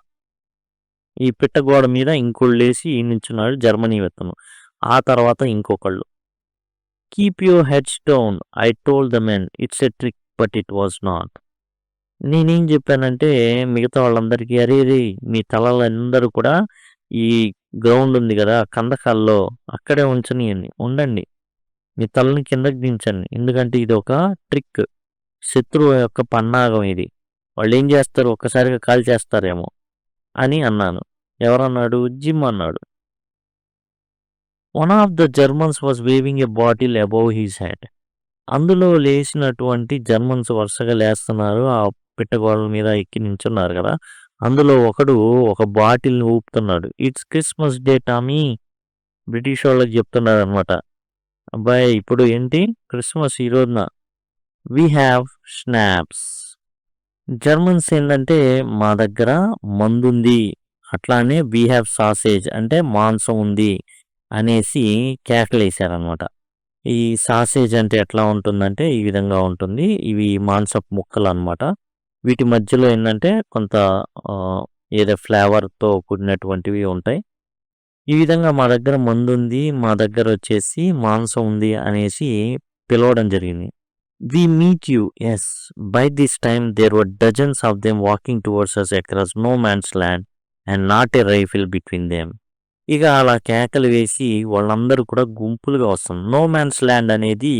ఈ పిట్టగోడ మీద ఇంకోళ్ళు లేసి నించున్నాడు జర్మనీ వెత్తను. ఆ తర్వాత ఇంకొకళ్ళు. Keep your heads down, I told the men it's a trick but it was not. నేనేం చెప్పానంటే మిగతా వాళ్ళందరికీ, అరే రే మీ తలలందరూ కూడా ఈ గ్రౌండ్ ఉంది కదా కందకాల్లో అక్కడే ఉండండి, మీ తలని కిందకి దించండి, ఎందుకంటే ఇది ఒక ట్రిక్, శత్రువు యొక్క పన్నాగం ఇది, వాళ్ళు ఏం చేస్తారు ఒక్కసారిగా కాల్ చేస్తారేమో అని అన్నాను. ఎవరన్నాడు? జిమ్ అన్నాడు. One of the Germans was weaving a bottle above his head. అందులో లేచినటువంటి జర్మన్స్ వరుసగా లేస్తున్నారు, ఆ పిట్టగోడల మీద ఎక్కి నించున్నారు కదా, అందులో ఒకడు ఒక బాటిల్ని ఊపుతున్నాడు. It's Christmas Day Tommy. British వాళ్ళకి చెప్తున్నాడు అనమాట. అబ్బాయి ఇప్పుడు ఏంటి క్రిస్మస్ ఈ రోజున, వీ హ్యావ్ స్నాప్స్. జర్మన్స్ ఏంటంటే మా దగ్గర మందుంది, అట్లానే వీ హ్యావ్ సాసేజ్ అంటే మాంసం ఉంది అనేసి కేకలేశారనమాట. ఈ సాసేజ్ అంటే ఎట్లా ఉంటుందంటే ఈ విధంగా ఉంటుంది. ఇవి మాంసపు ముక్కలు అనమాట. వీటి మధ్యలో ఏంటంటే కొంత ఏదో ఫ్లేవర్తో కూడినటువంటివి ఉంటాయి. ఈ విధంగా మా దగ్గర మందు ఉంది, మా దగ్గర వచ్చేసి మాంసం ఉంది అనేసి పిలవడం జరిగింది. We meet you, yes. By this time there were dozens of them walking towards us across no man's land and not a rifle between them. ఇక అలా కేకలు వేసి వాళ్ళందరూ కూడా గుంపులుగా వస్తుంది. నో మ్యాన్స్ ల్యాండ్ అనేది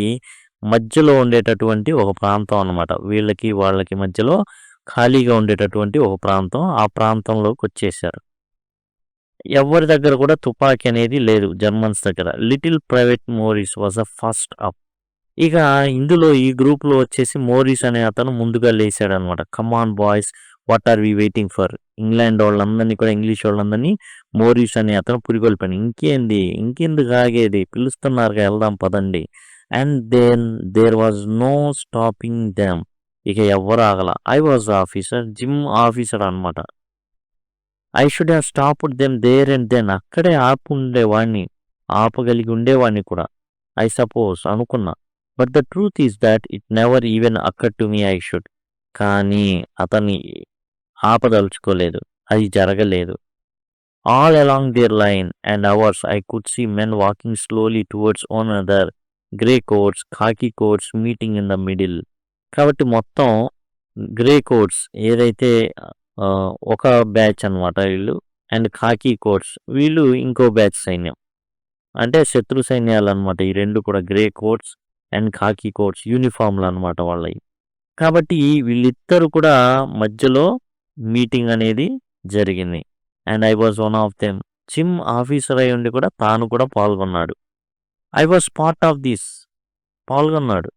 మధ్యలో ఉండేటటువంటి ఒక ప్రాంతం అన్నమాట. వీళ్ళకి వాళ్ళకి మధ్యలో ఖాళీగా ఉండేటటువంటి ఒక ప్రాంతం. ఆ ప్రాంతంలోకి వచ్చేసారు. ఎవరి దగ్గర కూడా తుపాకీ అనేది లేదు జర్మన్స్ దగ్గర. Little private Morris was the first up. ఇక ఇందులో ఈ గ్రూప్లో వచ్చేసి మోరిస్ అనే అతను ముందుగా లేచాడు అనమాట. Come on boys, what are we waiting for. England వాళ్ళందరినీ కూడా ఇంగ్లీష్ వాళ్ళందరినీ మోరిస్ అనే అతను పురిగొల్పాను. ఇంకెందుకు ఆగేది, పిలుస్తున్నారుగా వెళ్దాం పదండి. And then there was no stopping them. ఇక ఎవరు ఆగల. I was officer, Jim officer అనమాట. I should have stopped them there and then. అక్కడే ఆపగలిగి ఉండేవాడిని కూడా, ఐ సపోజ్ అనుకున్నా. But the truth is that it never even occur to me I should. కానీ అతన్ని ఆపదలుచుకోలేదు, అది జరగలేదు. All along their line and ours I could see men walking slowly towards one another, grey quotes, ఖాకీ coats meeting in the middle. కాబట్టి మొత్తం grey quotes ఏదైతే ఒక batch అనమాట వీళ్ళు, అండ్ ఖాకీ కోట్స్ వీళ్ళు ఇంకో బ్యాచ్ సైన్యం, అంటే శత్రు సైన్యాలు అనమాట. ఈ రెండు కూడా grey coats and khaki coats యూనిఫామ్లు అనమాట వాళ్ళవి. కాబట్టి వీళ్ళిద్దరు కూడా మధ్యలో మీటింగ్ అనేది జరిగింది. And I was one of them. Jim officer అయి ఉండి కూడా తాను కూడా పాల్గొన్నాడు. I was part of this. పాల్గొన్నాడు.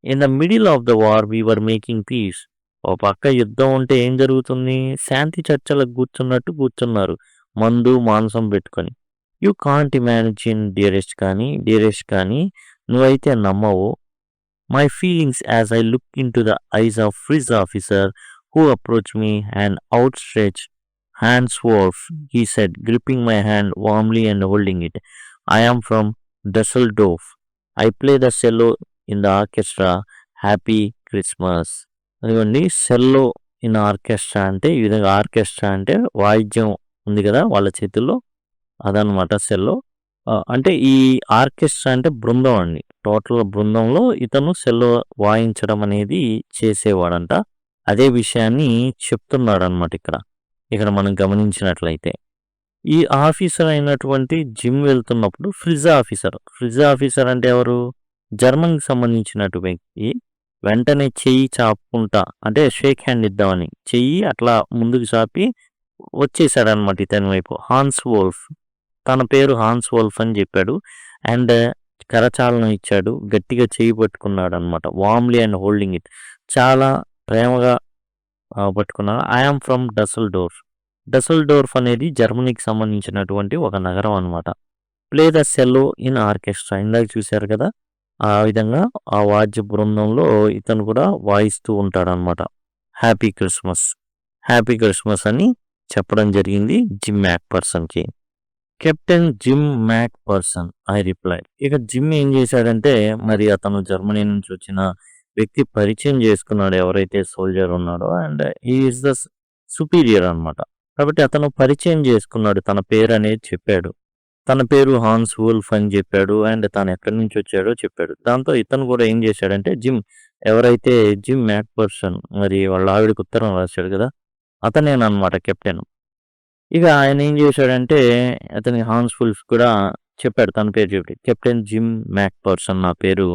In the middle of the war we were making peace. ఓ పక్క యుద్ధం ఉంటే ఏం జరుగుతుంది? శాంతి చర్చలకు కూర్చున్నట్టు కూర్చున్నారు. మందు, మాంసం పెట్టుకొని. యూ కాంట్ ఇమాజిన్ డియరెస్ట్ కానీ నువ్వైతే నమ్మవు. My feelings as I look into the eyes of Fritz officer who approached me and outstretched hands wharf, he said, gripping my hand warmly and holding it. I am from Dusseldorf. I play the cello in the orchestra. Happy Christmas. అదిగోండి, సెల్లో in orchestra అంటే ఈ విధంగా, orchestra అంటే వాయిద్యం ఉంది కదా వాళ్ళ చేతుల్లో, అదనమాట సెల్లో. అంటే ఈ ఆర్కెస్ట్రా అంటే బృందం అండి. టోటల్ బృందంలో ఇతను సెల్లో వాయించడం అనేది చేసేవాడంట. అదే విషయాన్ని చెప్తున్నాడు అనమాట ఇక్కడ మనం గమనించినట్లయితే. ఈ ఆఫీసర్ అయినటువంటి జిమ్ వెళ్తున్నప్పుడు ఫ్రిజ్ ఆఫీసర్ అంటే ఎవరు? జర్మన్కి సంబంధించినటు వ్యక్తి. వెంటనే చెయ్యి చాపుకుంటా, అంటే షేక్ హ్యాండ్ ఇద్దామని చెయ్యి అట్లా ముందుకు చాపి వచ్చేసాడనమాట ఇతని వైపు. హాన్స్ వోల్ఫ్, తన పేరు హాన్స్ వోల్ఫ్ అని చెప్పాడు. అండ్ కరచాలనం ఇచ్చాడు, గట్టిగా చెయ్యి పట్టుకున్నాడు అనమాట. వామ్లీ అండ్ హోల్డింగ్ ఇట్, చాలా ప్రేమగా పట్టుకున్నాడు. ఐఆమ్ ఫ్రమ్ డసల్డోర్ఫ్ అనేది జర్మనీకి సంబంధించినటువంటి ఒక నగరం అనమాట. ప్లే ద సెల్లో ఇన్ ఆర్కెస్ట్రా, ఇందాక చూశారు కదా, ఆ విధంగా ఆ వాద్య బృందంలో ఇతను కూడా వాయిస్తూ ఉంటాడనమాట. హ్యాపీ క్రిస్మస్ అని చెప్పడం జరిగింది జిమ్ మ్యాక్పర్సన్కి. Captain Jim Macpherson, I replied. ఇక జిమ్ ఏం చేశాడంటే, మరి అతను జర్మనీ నుంచి వచ్చిన వ్యక్తి పరిచయం చేసుకున్నాడు ఎవరైతే సోల్జర్ ఉన్నాడో, and he is the superior అనమాట. కాబట్టి అతను పరిచయం చేసుకున్నాడు, తన పేరు అనేది చెప్పాడు. తన పేరు హాన్స్ వోల్ఫ్ అని చెప్పాడు, అండ్ తను ఎక్కడి నుంచి వచ్చాడో చెప్పాడు. దాంతో ఇతను కూడా ఏం చేశాడంటే, ఎవరైతే జిమ్ మ్యాక్పర్సన్ మరి వాళ్ళ ఆవిడకి ఉత్తరం రాశాడు కదా, అతనేనమాట కెప్టెన్. ఇక ఆయన ఏం చేశాడంటే, అతని హాన్స్ వోల్ఫ్ కూడా చెప్పాడు, తన పేరు చెప్పి, కెప్టెన్ జిమ్ మ్యాక్పర్సన్ నా పేరు,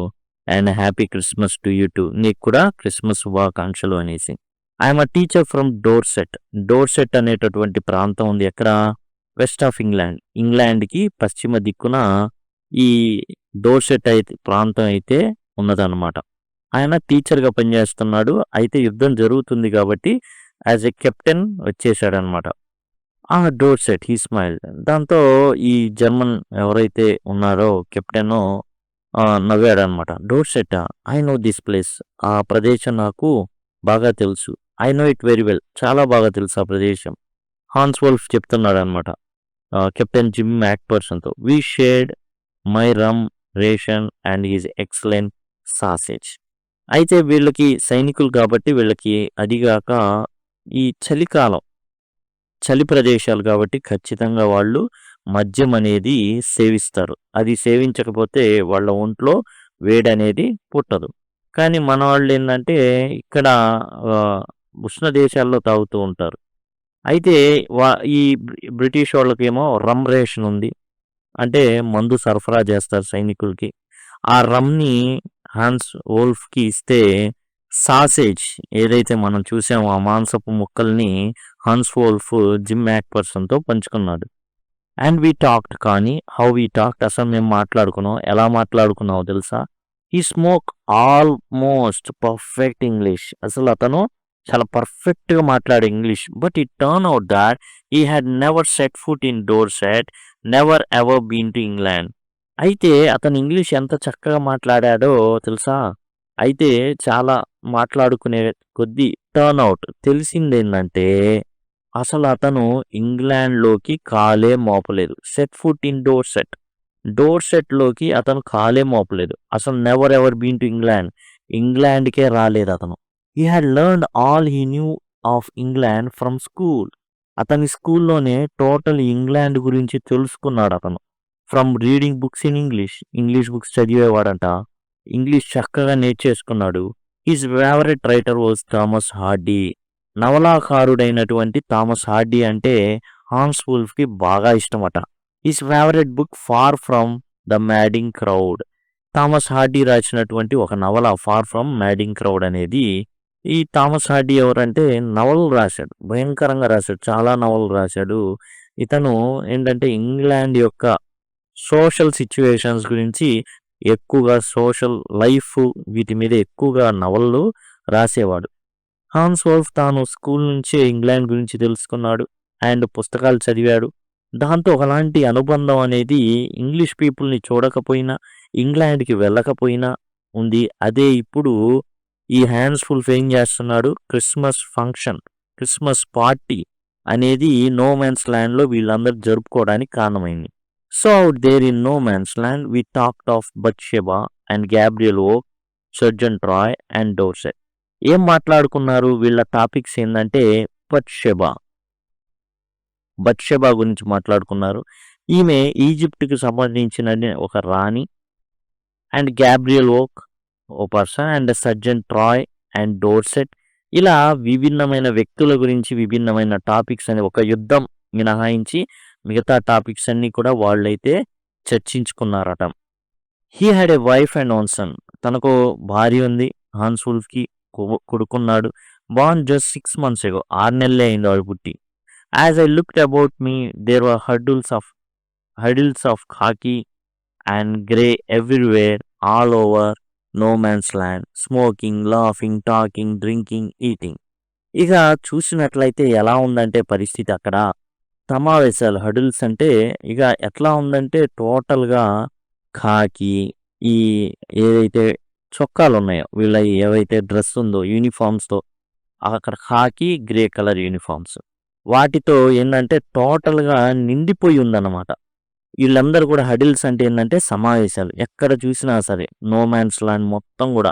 and happy Christmas to you two, నీకు కూడా క్రిస్మస్ శుభాకాంక్షలు అనేసి. I'm a teacher from Dorset అనేటటువంటి ప్రాంతం ఉంది ఎక్కడ? వెస్ట్ ఆఫ్ ఇంగ్లాండ్కి పశ్చిమ దిక్కున ఈ డోర్సెట్ అయితే ప్రాంతం అయితే ఉన్నదన్నమాట. ఆయన టీచర్గా పనిచేస్తున్నాడు. అయితే యుద్ధం జరుగుతుంది కాబట్టి యాజ్ ఎ కెప్టెన్ వచ్చేసాడనమాట. Dorset, he smile. దాంతో ఈ జర్మన్ ఎవరైతే ఉన్నారో కెప్టెన్ నవ్వాడనమాట. Dorset, I know this place, ఆ ప్రదేశం నాకు బాగా తెలుసు. I know it very well, చాలా బాగా తెలుసు ఆ ప్రదేశం. హాన్స్ వోల్ఫ్ చెప్తున్నాడు అనమాట కెప్టెన్ జిమ్ మ్యాక్పర్సన్తో. We shared my rum ration and is excellent sausage. అయితే వీళ్ళకి సైనికులు కాబట్టి వీళ్ళకి అదిగాక ఈ చలి ప్రదేశాలు కాబట్టి ఖచ్చితంగా వాళ్ళు మద్యం అనేది సేవిస్తారు. అది సేవించకపోతే వాళ్ళ ఒంట్లో వేడి అనేది పుట్టదు. కానీ మన వాళ్ళు ఏంటంటే ఇక్కడ ఉష్ణ దేశాల్లో తాగుతూ ఉంటారు. అయితే ఈ బ్రిటిష్ వాళ్ళకేమో రమ్ రేషన్ ఉంది, అంటే మందు సరఫరా చేస్తారు సైనికులకి. ఆ రమ్ని హాన్స్ వోల్ఫ్కి ఇస్తే సాసేజ్ ఏదైతే మనం చూసామో ఆ మాంసపు ముక్కల్ని హాన్స్ వోల్ఫ్ జిమ్ మ్యాక్పర్సన్తో పంచుకున్నాడు. అండ్ వీ టాక్డ్, కానీ హౌ వీ టాక్డ్, అసలు మేము మాట్లాడుకున్నాం, ఎలా మాట్లాడుకున్నావు తెలుసా? ఈ స్మోక్ ఆల్మోస్ట్ పర్ఫెక్ట్ ఇంగ్లీష్, అసలు అతను చాలా పర్ఫెక్ట్గా మాట్లాడే English. But it turn out that he had never set foot in Dorset, never ever been to England. అయితే అతను ఇంగ్లీష్ ఎంత చక్కగా మాట్లాడాడో తెలుసా? అయితే చాలా మాట్లాడుకునే కొద్దీ టర్న్ అవుట్ తెలిసింది ఏంటంటే, అసలు అతను ఇంగ్లాండ్లోకి కాలే మోపలేదు. సెట్ ఫుట్ ఇన్ డోర్సెట్లోకి అతను కాలే మోపలేదు. అసలు నెవర్ ఎవర్ బీన్ టు ఇంగ్లాండ్కే రాలేదు అతను. He had learned all he knew of England from school. అతని స్కూల్లోనే టోటల్ ఇంగ్లాండ్ గురించి తెలుసుకున్నాడు అతను. From reading books in English books చదివేవాడంట. ఇంగ్లీష్ చక్కగా నేర్చేసుకున్నాడు. His favourite writer was Thomas Hardy. నవలాకారుడైనటువంటి థామస్ హార్డీ అంటే హాన్స్ వోల్ఫ్కి బాగా ఇష్టమట. His favourite book Far from the Madding Crowd. Thomas Hardy రాసినటువంటి ఒక నవల ఫార్ ఫ్రమ్ మ్యాడింగ్ క్రౌడ్ అనేది ఈ థామస్ హార్డీ ఎవరంటే నవలలు రాశాడు. భయంకరంగా రాశాడు. చాలా నవలలు రాశాడు. ఇతను ఏంటంటే ఇంగ్లాండ్ యొక్క సోషల్ సిట్యుయేషన్స్ గురించి ఎక్కువగా సోషల్ లైఫ్ వీటి మీద ఎక్కువగా నవలలు రాసేవాడు. హాన్స్ వోల్ఫ్ తాను స్కూల్ నుంచే ఇంగ్లాండ్ గురించి తెలుసుకున్నాడు అండ్ పుస్తకాలు చదివాడు. దాంతో ఒకలాంటి అనుబంధం అనేది ఇంగ్లీష్ పీపుల్ని చూడకపోయినా, ఇంగ్లాండ్కి వెళ్ళకపోయినా ఉంది. అదే ఇప్పుడు ఈ హ్యాన్స్ వోల్ఫ్ ఏం చేస్తున్నాడు, క్రిస్మస్ ఫంక్షన్, క్రిస్మస్ పార్టీ అనేది నో మ్యాన్స్ ల్యాండ్లో వీళ్ళందరూ జరుపుకోవడానికి కారణమైంది. So out there in no man's land we talked of Bathsheba and Gabriel Oak, sergeant Troy and Dorset. ఏం మాట్లాడుకున్నారు వీళ్ళ టాపిక్స్ ఏంటంటే బత్షెబా గురించి మాట్లాడుకున్నారు. ఈమె ఈజిప్ట్కి సంబంధించిన ఒక రాణి. అండ్ గ్యాబ్రియల్ ఓక్ ఓ person and sergeant Troy and Dorset. ఇలా విభిన్నమైన వ్యక్తుల గురించి విభిన్నమైన టాపిక్స్ అని ఒక యుద్ధం మినహాయించి మిగతా టాపిక్స్ అన్నీ కూడా వాళ్ళైతే చర్చించుకున్నారట. He had a wife and one son. తనకు భార్య ఉంది. హాన్స్ వోల్ఫ్కి కొడుకున్నాడు. Born just 6 months ago. 6 నెలలే అయింది వాడు పుట్టి. As I looked about me there were huddles of khaki and grey everywhere all over no man's land, smoking, laughing, talking, drinking, eating. ఇక చూసినట్లయితే ఎలా ఉందంటే పరిస్థితి అక్కడ సమావేశాలు, హడిల్స్ అంటే ఇక ఎట్లా ఉందంటే టోటల్గా ఖాకీ, ఈ ఏదైతే చొక్కాలు ఉన్నాయో వీళ్ళ ఏవైతే డ్రెస్ ఉందో యూనిఫామ్స్తో, అక్కడ ఖాకీ గ్రే కలర్ యూనిఫామ్స్, వాటితో ఏంటంటే టోటల్గా నిండిపోయి ఉందన్నమాట. వీళ్ళందరూ కూడా హడిల్స్ అంటే ఏంటంటే సమావేశాలు, ఎక్కడ చూసినా సరే నో మ్యాన్స్ ల్యాండ్ మొత్తం కూడా.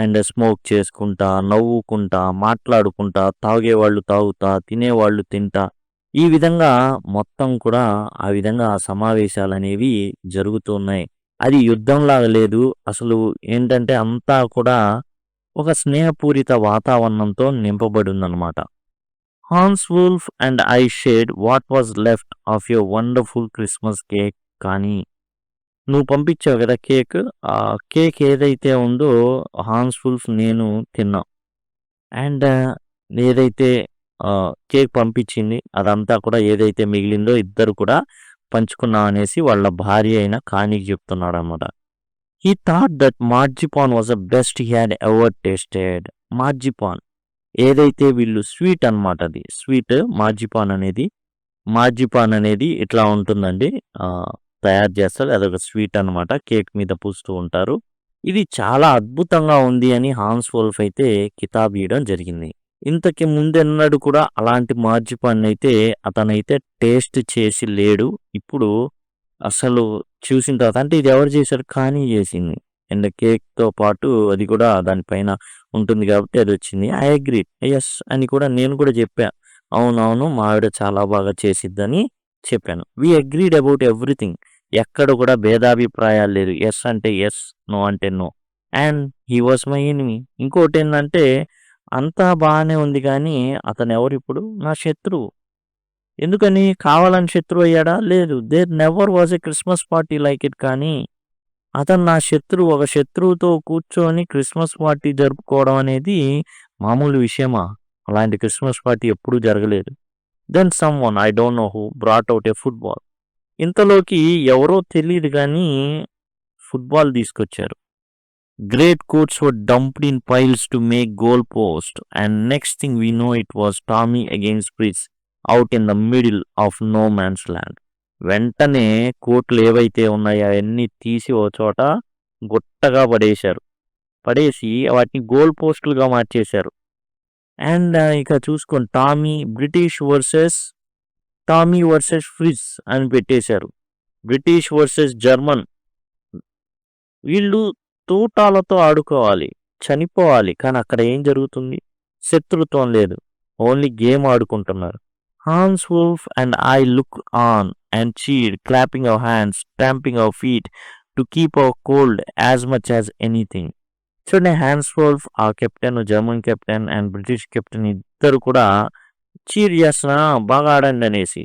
అండ్ స్మోక్ చేసుకుంటా, నవ్వుకుంటా, మాట్లాడుకుంటా, తాగేవాళ్ళు తాగుతా, తినేవాళ్ళు తింటా, ఈ విధంగా మొత్తం కూడా ఆ విధంగా ఆ సమావేశాలు అనేవి జరుగుతున్నాయి. అది యుద్ధంలాగా లేదు, అసలు ఏంటంటే అంతా కూడా ఒక స్నేహపూరిత వాతావరణంతో నింపబడి ఉందన్నమాట. Hans Wolf and I shared what was left of your wonderful Christmas cake. కానీ నువ్వు పంపించావు కదా కేక్, ఆ కేక్ ఏదైతే ఉందో హాన్స్ వోల్ఫ్ నేను తిన్నాం. అండ్ ఏదైతే కేక్ పంపించింది అదంతా కూడా ఏదైతే మిగిలిందో ఇద్దరు కూడా పంచుకున్నాం అనేసి వాళ్ళ భార్య అయిన కానీకి చెప్తున్నాడు అనమాట. He thought that marzipan was the best he had ever tasted. Marzipan ఏదైతే వీళ్ళు స్వీట్ అనమాట, అది స్వీట్ మార్జిపాన్ అనేది ఇట్లా ఉంటుందండి, తయారు చేస్తారు, అదొక స్వీట్ అనమాట, కేక్ మీద పూస్తూ ఉంటారు. ఇది చాలా అద్భుతంగా ఉంది అని హాన్స్ వోల్ఫ్ అయితే కితాబ్ ఇవ్వడం జరిగింది. ఇంతకి ముందెన్నడూ కూడా అలాంటి మార్జిపాన్ అయితే అతనైతే టేస్ట్ చేసి లేడు. ఇప్పుడు అసలు చూసిన తర్వాత, అంటే ఇది ఎవరు చేశారు, కానీ చేసింది. అండ్ కేక్తో పాటు అది కూడా దానిపైన ఉంటుంది కాబట్టి అది వచ్చింది. ఐ అగ్రీ, ఎస్ అని కూడా నేను కూడా చెప్పా. అవునవును మా ఆవిడ చాలా బాగా చేసిద్దని చెప్పాను. We agreed about everything. ఎక్కడ కూడా భేదాభిప్రాయాలు లేదు. ఎస్ అంటే ఎస్, నో అంటే no. And he was my enemy. ఇంకోటి ఏంటంటే అంతా బాగానే ఉంది కానీ అతను ఎవరు ఇప్పుడు, నా శత్రువు. ఎందుకని, కావాలని శత్రువు అయ్యాడా? లేదు. There never was a Christmas party like it. కానీ అతను నా శత్రువు. ఒక శత్రువుతో కూర్చొని క్రిస్మస్ పార్టీ జరుపుకోవడం అనేది మామూలు విషయమా? అలాంటి క్రిస్మస్ పార్టీ ఎప్పుడూ జరగలేదు. Then someone I don't know who brought out a football. ఇంతలోకి ఎవరో తెలియదు కానీ ఫుట్బాల్ తీసుకొచ్చారు. Great coats were dumped in piles to make goal post, and next thing we know it was Tommy against Fritz out in the middle of no man's land. వెంటనే కోట్లు ఏవైతే ఉన్నాయో అవన్నీ తీసి ఓ చోట గుట్టగా పడేసి వాటిని గోల్ పోస్టులుగా మార్చేశారు. అండ్ ఇక చూసుకోండి, టామీ వర్సెస్ ఫ్రిజ్ అని పెట్టేశారు. British versus German. వీళ్ళు తూటాలతో ఆడుకోవాలి, చనిపోవాలి, కానీ అక్కడ ఏం జరుగుతుంది, శత్రుత్వం లేదు, ఓన్లీ గేమ్ ఆడుకుంటున్నారు. Hans Wolf and I look on and cheer, clapping our hands, stamping our feet to keep our cold as much as anything. చూడండి, హాన్స్ వోల్ఫ్ ఆ captain, German captain and British captain ఇద్దరు కూడా cheer చేస్తున్నా, బాగా ఆడండి అనేసి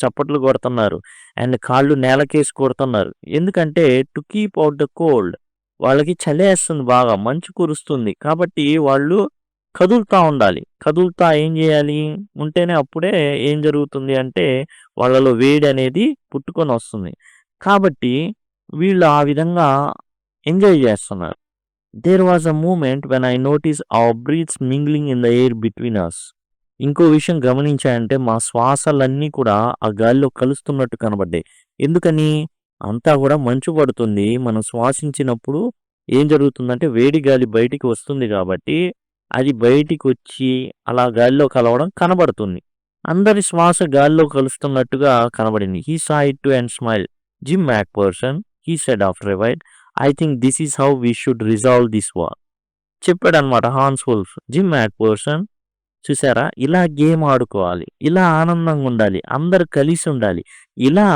చప్పట్లు కొడుతున్నారు. అండ్ కాళ్ళు నేలకేసి కొడుతున్నారు. ఎందుకంటే to keep out the cold, వాళ్ళకి చలేస్తుంది, బాగా మంచు కురుస్తుంది కాబట్టి వాళ్ళు కదులుతా ఉండాలి. కదులుతా ఏం జేయాలి? ఉంటేనే అప్పుడే ఏం జరుగుతుంది అంటే, వాళ్ళలో వేడనేది పుట్టుకొనొస్తుంది. కాబట్టి వీళ్ళు ఆ విధంగా ఎంజాయ్ జేస్తున్నారు. There was a moment when I notice our breaths mingling in the air between us. ఇంకో విషయం గమనించాయంటే మా శ్వాసలన్నీ కూడా ఆ గాలిలో కలుస్తున్నట్టు కనబడ్డాయి. ఎందుకని? అంతా గూడా మంచు పడుతుంది. మనం శ్వాసించినప్పుడు ఏం జరుగుతుందంటే వేడి గాలి బయటికి వస్తుంది గాబట్టి, అది బయటికొచ్చి అలా గాలిలో కలవడం కనబడుతుంది. అందరి శ్వాస గాలిలో కలుస్తున్నట్టుగా కనబడింది. He saw it too and smile. Jim Macpherson he said after a while, I think this is how we should resolve this war. చెప్పాడన్నమాట హాన్స్ వోల్ఫ్. జిమ్ మ్యాక్‌పర్సన్ చూసారా? ఇలా గేమ్ ఆడుకోవాలి. ఇలా ఆనందంగా ఉండాలి. అందరూ కలిసి ఉండాలి. ఇలా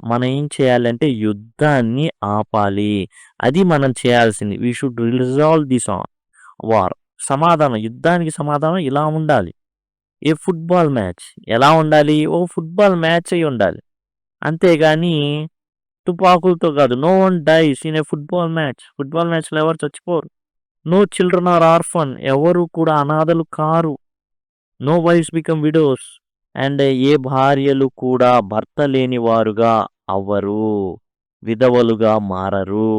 మనం ఏం చేయాలంటే యుద్ధాన్ని ఆపాలి. అది మనం చేయాల్సింది. We should resolve this war. సమాధానం యుద్ధానికి సమాధానం ఇలా ఉండాలి. ఏ ఫుట్‌బాల్ మ్యాచ్ ఎలా ఉండాలి? ఓ ఫుట్‌బాల్ మ్యాచ్ అయ్యి ఉండాలి. అంతేగాని తుపాకులతో కాదు. No one dies in a football match. Football మ్యాచ్‌లో ఎవరు చచ్చిపోరు. No children are orphan. ఎవరు కూడా అనాథలు కారు. No wives become widows. And ఏ భార్యలు కూడా భర్త లేని వారుగా అవ్వరు. విధవలుగా మారరు.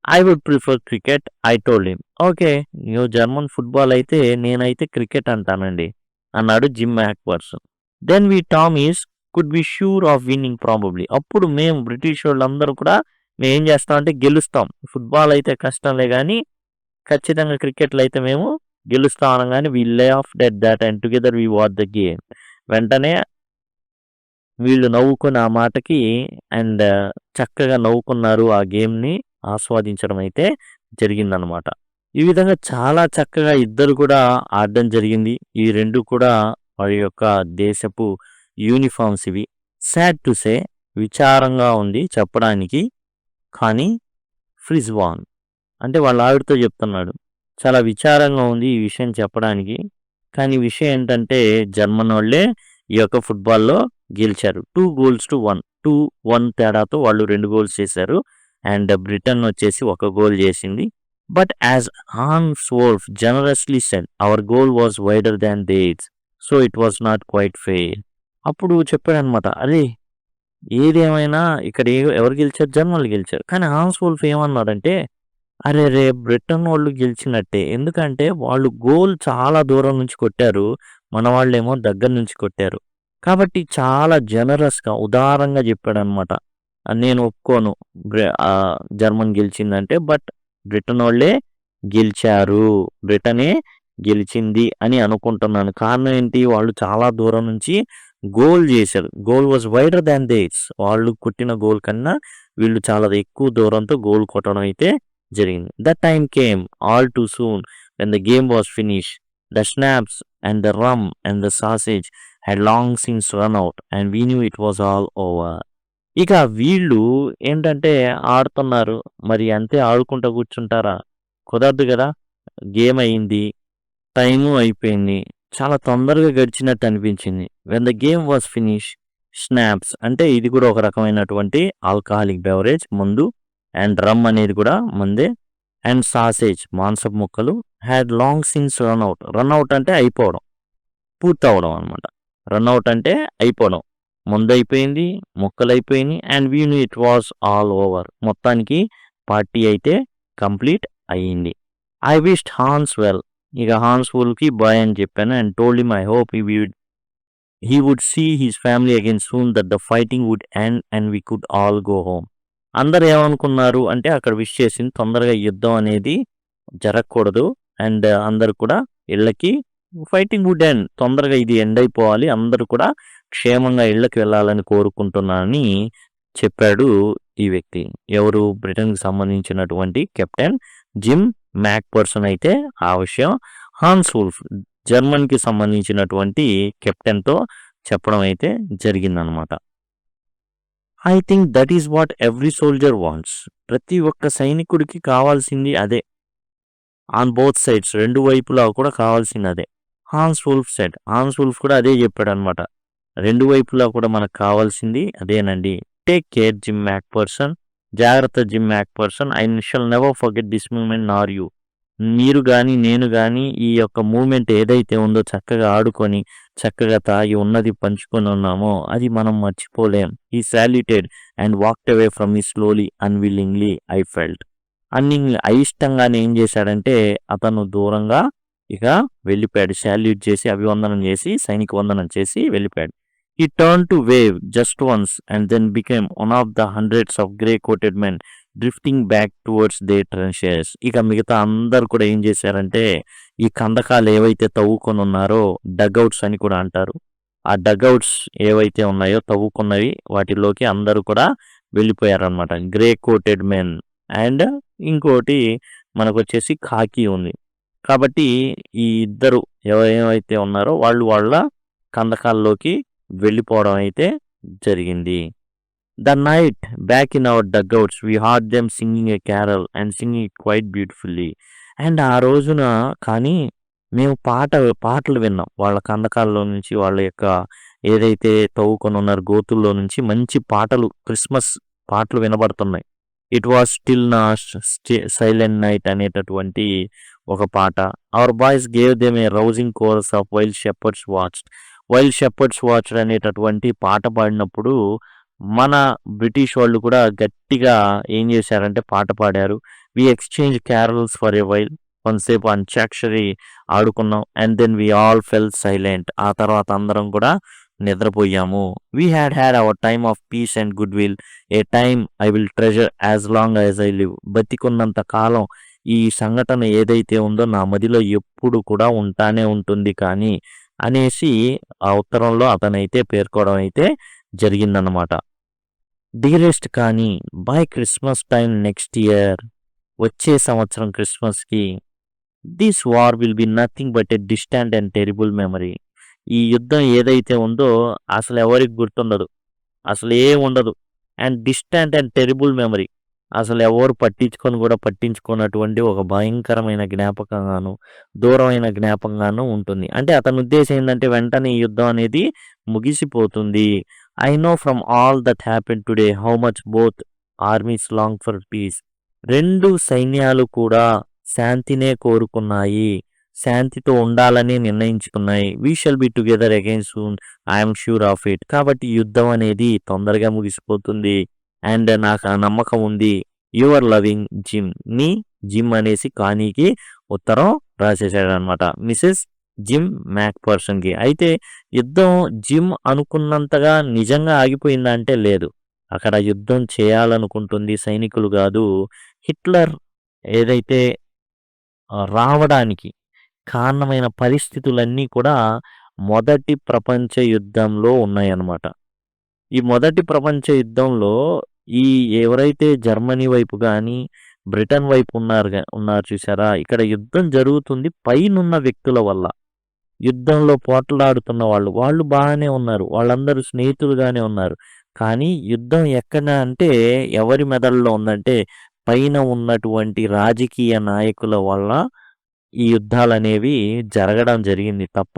I would prefer cricket I told him. Okay. నువ్వు జర్మన్ ఫుట్‌బాల్ అయితే నేనైతే క్రికెట్ అంటానండి అన్నాడు Jim Macpherson. Then we Tommies could be sure of winning probably. అప్పుడు మేము బ్రిటిషోళ్ళందరూ కూడా మేమేం చేస్తామంటే గెలుస్తాం. ఫుట్‌బాల్ అయితే కష్టంలే గానీ ఖచ్చితంగా క్రికెట్‌లో అయితే మేము గెలుస్తాం అనంగానే we laughed at that and together we watch the game. వెంటనే వీళ్ళు నవ్వుకొని ఆ మాటకి అండ్ చక్కగా నవ్వుకున్నారు. ఆ గేమ్‌ని ఆస్వాదించడం అయితే జరిగిందనమాట. ఈ విధంగా చాలా చక్కగా ఇద్దరు కూడా ఆడడం జరిగింది. ఈ 2 కూడా వారి యొక్క దేశపు యూనిఫార్మ్స్ ఇవి. సాడ్ టు సే విచారంగా ఉంది చెప్పడానికి. కానీ ఫ్రిజ్ వాన్. అంటే వాళ్ళ ఆవిడతో చెప్తున్నాడు. చాలా విచారంగా ఉంది ఈ విషయం చెప్పడానికి. కానీ విషయం ఏంటంటే జర్మనోళ్ళే ఈ యొక్క ఫుట్‌బాల్‌లో గెలిచారు. 2-1. 2-1 తేడాతో వాళ్ళు 2 గోల్స్ చేశారు. అండ్ బ్రిటన్ వచ్చేసి 1 గోల్ చేసింది. But as Hans Wolf generously said our goal was wider than theirs. So it was not quite fair. అప్పుడు చెప్పాడన్నమాట. అరే! ఏదేమైనా ఇక్కడ ఎవరు గెలిచారు? జర్మన్లు గెలిచారు. కానీ హాన్స్ వోల్ఫ్ ఏమన్నాడంటే, అరెరే! బ్రిటన్ వాళ్ళు గెలిచినట్టే. ఎందుకంటే వాళ్ళు గోల్ చాలా దూరం నుంచి కొట్టారు. మన వాళ్ళేమో దగ్గర నుంచి కొట్టారు. కాబట్టి చాలా జనరస్‌గా ఉదారంగా చెప్పాడన్నమాట. నేను ఒప్పుకోను జర్మన్ గెలిచిందంటే. బట్ బ్రిటనోళ్ళే గెలిచారు. బ్రిటనే గెలిచింది అని అనుకుంటున్నాను. కారణం ఏంటి? వాళ్ళు చాలా దూరం నుంచి గోల్ చేశారు. Goal was wider than theirs. వాళ్ళు కొట్టిన గోల్ కన్నా వీళ్ళు చాలా ఎక్కువ దూరంతో గోల్ కొట్టడం అయితే జరిగింది. That time came all too soon when the game was finished. The schnapps and the rum and the sausage had long since run out and we knew it was all over. ఇక వీళ్ళు ఏంటంటే ఆడుతున్నారు. మరి అంతే ఆడుకుంటూ కూర్చుంటారా? కుదరదు గదా! గేమ్ అయింది. టైము అయిపోయింది. చాలా తొందరగా గడిచినట్టు అనిపించింది. When the game was finish snaps అంటే ఇది కూడా ఒక రకమైనటువంటి ఆల్కహాలిక్ బెవరేజ్ మందు. అండ్ రమ్ అనేది కూడా మందే. అండ్ సాసేజ్ మాంసపు ముక్కలు had long since run out. Run out అంటే అయిపోవడం, పూర్తవడం అనమాట. రన్అవుట్ అంటే అయిపోవడం. మందు అయిపోయింది, ముక్కలు అయిపోయినాయి. And we knew it was all over. మొత్తానికి పార్టీ అయితే కంప్లీట్ అయ్యింది. I wished Hans well. ఇక హాన్స్ వోల్ఫ్‌కి బాయ్ అని చెప్పాను. And told him I hope he would see his family again soon, that the fighting would end and we could all go home. అందరూ ఏమనుకున్నారు అంటే అక్కడ విష్ చేసింది తొందరగా యుద్ధం అనేది జరగకూడదు. అండ్ అందరూ కూడా ఇళ్ళకి ఫైటింగ్ వుడ్ ఎండ్. తొందరగా ఇది ఎండ్ అయిపోవాలి. అందరూ కూడా క్షేమంగా ఇళ్ళకి వెళ్ళాలని కోరుకుంటున్నానని చెప్పాడు ఈ వ్యక్తి. ఎవరు? బ్రిటన్‌కి సంబంధించినటువంటి కెప్టెన్ జిమ్ మ్యాక్‌పర్సన్ అయితే ఆ విషయం హాన్స్ వోల్ఫ్ జర్మన్‌కి సంబంధించినటువంటి కెప్టెన్‌తో చెప్పడం అయితే జరిగిందనమాట. I think that is what every soldier wants. ప్రతి ఒక్క సైనికుడికి కావాల్సింది అదే. ఆన్ బోత్ సైడ్స్ 2 వైపులా కూడా కావాల్సింది అదే. Hans Wolf said. Hans Wolf కూడా అదే చెప్పాడనమాట. 2 వైపులా కూడా మనకు కావాల్సింది అదేనండి. Take care Jim Macpherson. జాగ్రత్త Jim Macpherson. I shall never forget this moment nor you. మీరు గాని, నేను గాని ఈ యొక్క మూవ్‌మెంట్ ఏదైతే ఉందో చక్కగా ఆడుకొని, చక్కగా తాగి ఉన్నది పంచుకొని ఉన్నామో అది మనం మర్చిపోలేం. He saluted and walked away from me slowly unwillingly I felt. అయిష్టంగానే ఏం చేశాడంటే అతను దూరంగా ఇక వెళ్ళిపోయాడు. సాల్యూట్ చేసి, అభివందనం చేసి, సైనిక వందనం చేసి వెళ్ళిపోయాడు. He turned to wave just once and then became one of the hundreds of grey coated men drifting back towards their trenches. ఇక మిగతా అందరూ కూడా ఏం చేశారంటే ఈ కందకాలు ఏవైతే తవ్వుకొని ఉన్నారో డగ్అవుట్స్ అని కూడా అంటారు. ఆ డగ్అవుట్స్ ఏవైతే ఉన్నాయో తవ్వుకున్నవి వాటిలోకి అందరూ కూడా వెళ్ళిపోయారనమాట. గ్రే కోటెడ్ మెన్ అండ్ ఇంకోటి మనకొచ్చేసి ఖాకీ ఉంది. కాబట్టి ఈ ఇద్దరు ఏవైతే ఉన్నారో వాళ్ళు వాళ్ళ కందకాల్లోకి వెళ్ళిపోవడం అయితే జరిగింది. The night, back in our dugouts, we heard them singing a carol and singing it quite beautifully. And ఆ రోజున కానీ మేము పాటలు విన్నాం. వాళ్ళ కందకాల్లో నుంచి వాళ్ళ యొక్క ఏదైతే తవ్వుకొని ఉన్నారో గోతుల్లో నుంచి మంచి పాటలు, క్రిస్మస్ పాటలు వినబడుతున్నాయి. ఇట్ వాస్ స్టిల్ నా సైలెంట్ నైట్ అనేటటువంటి ఒక పాట. Our boys gave them A rousing chorus of wild shepherd's watched అనేటటువంటి పాట పాడినప్పుడు మన బ్రిటిష్ వాళ్ళు కూడా గట్టిగా ఏం చేశారంటే పాట పాడారు. We exchange carols for a while. కొంతసేపు అంత్యాక్షరి ఆడుకున్నాం. And then we all fell silent. ఆ తర్వాత అందరం కూడా నిద్రపోయాము. We had our time of peace and good will, a time I will treasure as long as I live. బతికున్నంత కాలం ఈ సంఘటన ఏదైతే ఉందో నా మదిలో ఎప్పుడు కూడా ఉంటానే ఉంటుంది కానీ అనేసి ఆ ఉత్తరంలో అతనైతే పేర్కోవడం అయితే జరిగిందన్నమాట. డియరెస్ట్ కానీ by Christmas time next year, వచ్చే సంవత్సరం క్రిస్మస్కి, this war will be nothing but a distant and terrible memory. ఈ యుద్ధం ఏదైతే ఉందో అసలు ఎవరికి గుర్తుండదు, అసలు ఏం ఉండదు. And distant and terrible memory, అసలు ఎవరు పట్టించుకున్నటువంటి ఒక భయంకరమైన జ్ఞాపకంగాను, దూరమైన జ్ఞాపకంగాను ఉంటుంది. అంటే అతని ఉద్దేశం ఏంటంటే వెంటనే ఈ యుద్ధం అనేది ముగిసిపోతుంది. I know from all that happen today how much both armies long for peace. రెండు సైన్యాలు కూడా శాంతినే కోరుకున్నాయి, శాంతితో ఉండాలని నిర్ణయించుకున్నాయి. We shall be together again soon, I'm sure of it. కాబట్టి యుద్ధం అనేది తొందరగా ముగిసిపోతుంది అండ్ నాకు ఆ నమ్మకం ఉంది. Your loving gym. Me gym అనేసి కానీకి ఉత్తరం రాసేసాడు అనమాట, మిసెస్ జిమ్ మ్యాక్ పర్సన్కి. అయితే యుద్ధం జిమ్ అనుకున్నంతగా నిజంగా ఆగిపోయిందంటే లేదు. అక్కడ యుద్ధం చేయాలనుకుంటుంది సైనికులు కాదు, హిట్లర్ ఏదైతే రావడానికి కారణమైన పరిస్థితులన్నీ కూడా మొదటి ప్రపంచ యుద్ధంలో ఉన్నాయన్నమాట. ఈ మొదటి ప్రపంచ యుద్ధంలో ఈ ఎవరైతే జర్మనీ వైపు కానీ బ్రిటన్ వైపు ఉన్నారు చూసారా, ఇక్కడ యుద్ధం జరుగుతుంది పైనున్న వ్యక్తుల వల్ల. యుద్ధంలో పోట్లాడుతున్న వాళ్ళు బాగానే ఉన్నారు, వాళ్ళందరూ స్నేహితులుగానే ఉన్నారు. కానీ యుద్ధం ఎక్కడ అంటే ఎవరి మెదడులో ఉందంటే పైన ఉన్నటువంటి రాజకీయ నాయకుల వల్ల ఈ యుద్ధాలనేవి జరగడం జరిగింది తప్ప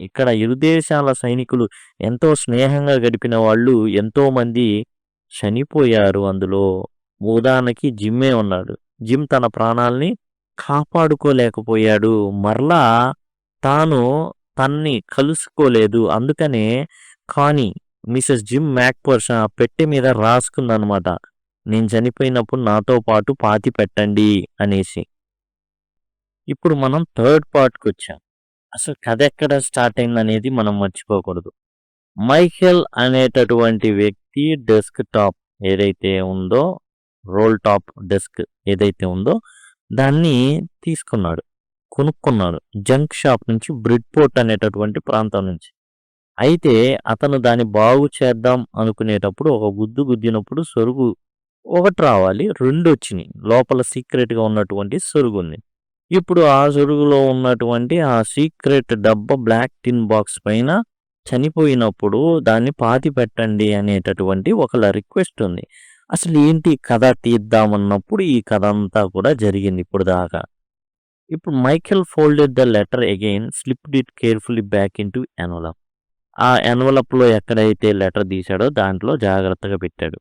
ఇక్కడ ఇరు దేశాల సైనికులు ఎంతో స్నేహంగా గడిపిన వాళ్ళు ఎంతో మంది చనిపోయారు అందులో. ఉదాహరణకి జిమ్మే ఉన్నాడు. జిమ్ తన ప్రాణాల్ని కాపాడుకోలేకపోయాడు, మరలా తాను తన్ని కలుసుకోలేదు. అందుకనే కానీ మిసెస్ జిమ్ మ్యాక్పర్సన్ ఆ పెట్టె మీద రాసుకుందనమాట, నేను చనిపోయినప్పుడు నాతో పాటు పాతి పెట్టండి అనేసి. ఇప్పుడు మనం థర్డ్ పార్ట్కి వచ్చాం. అసలు కథ ఎక్కడ స్టార్ట్ అయింది అనేది మనం మర్చిపోకూడదు. మైఖేల్ అనేటటువంటి వ్యక్తి డెస్క్ టాప్ ఏదైతే ఉందో, రోల్ టాప్ డెస్క్ ఏదైతే ఉందో దాన్ని కొనుక్కున్నాడు జంక్ షాప్ నుంచి, బ్రిడ్పోర్ట్ అనేటటువంటి ప్రాంతం నుంచి. అయితే అతను దాన్ని బాగు చేద్దాం అనుకునేటప్పుడు ఒక గుద్దినప్పుడు సొరుగు ఒకటి రావాలి, 2 వచ్చినాయి. లోపల సీక్రెట్గా ఉన్నటువంటి సొరుగు ఉంది. ఇప్పుడు ఆ సొరుగులో ఉన్నటువంటి ఆ సీక్రెట్ డబ్బా బ్లాక్ టిన్ బాక్స్ పైన చనిపోయినప్పుడు దాన్ని పాతి పెట్టండి అనేటటువంటి ఒకళ్ళ రిక్వెస్ట్ ఉంది. అసలు ఏంటి కథ తీద్దామన్నప్పుడు ఈ కథ అంతా కూడా జరిగింది ఇప్పుడు దాకా. ఇప్పుడు Michael folded the letter again, slipped it carefully back in to envelope. ఆ ఎన్వలప్లో ఎక్కడైతే లెటర్ తీశాడో దాంట్లో జాగ్రత్తగా పెట్టాడు.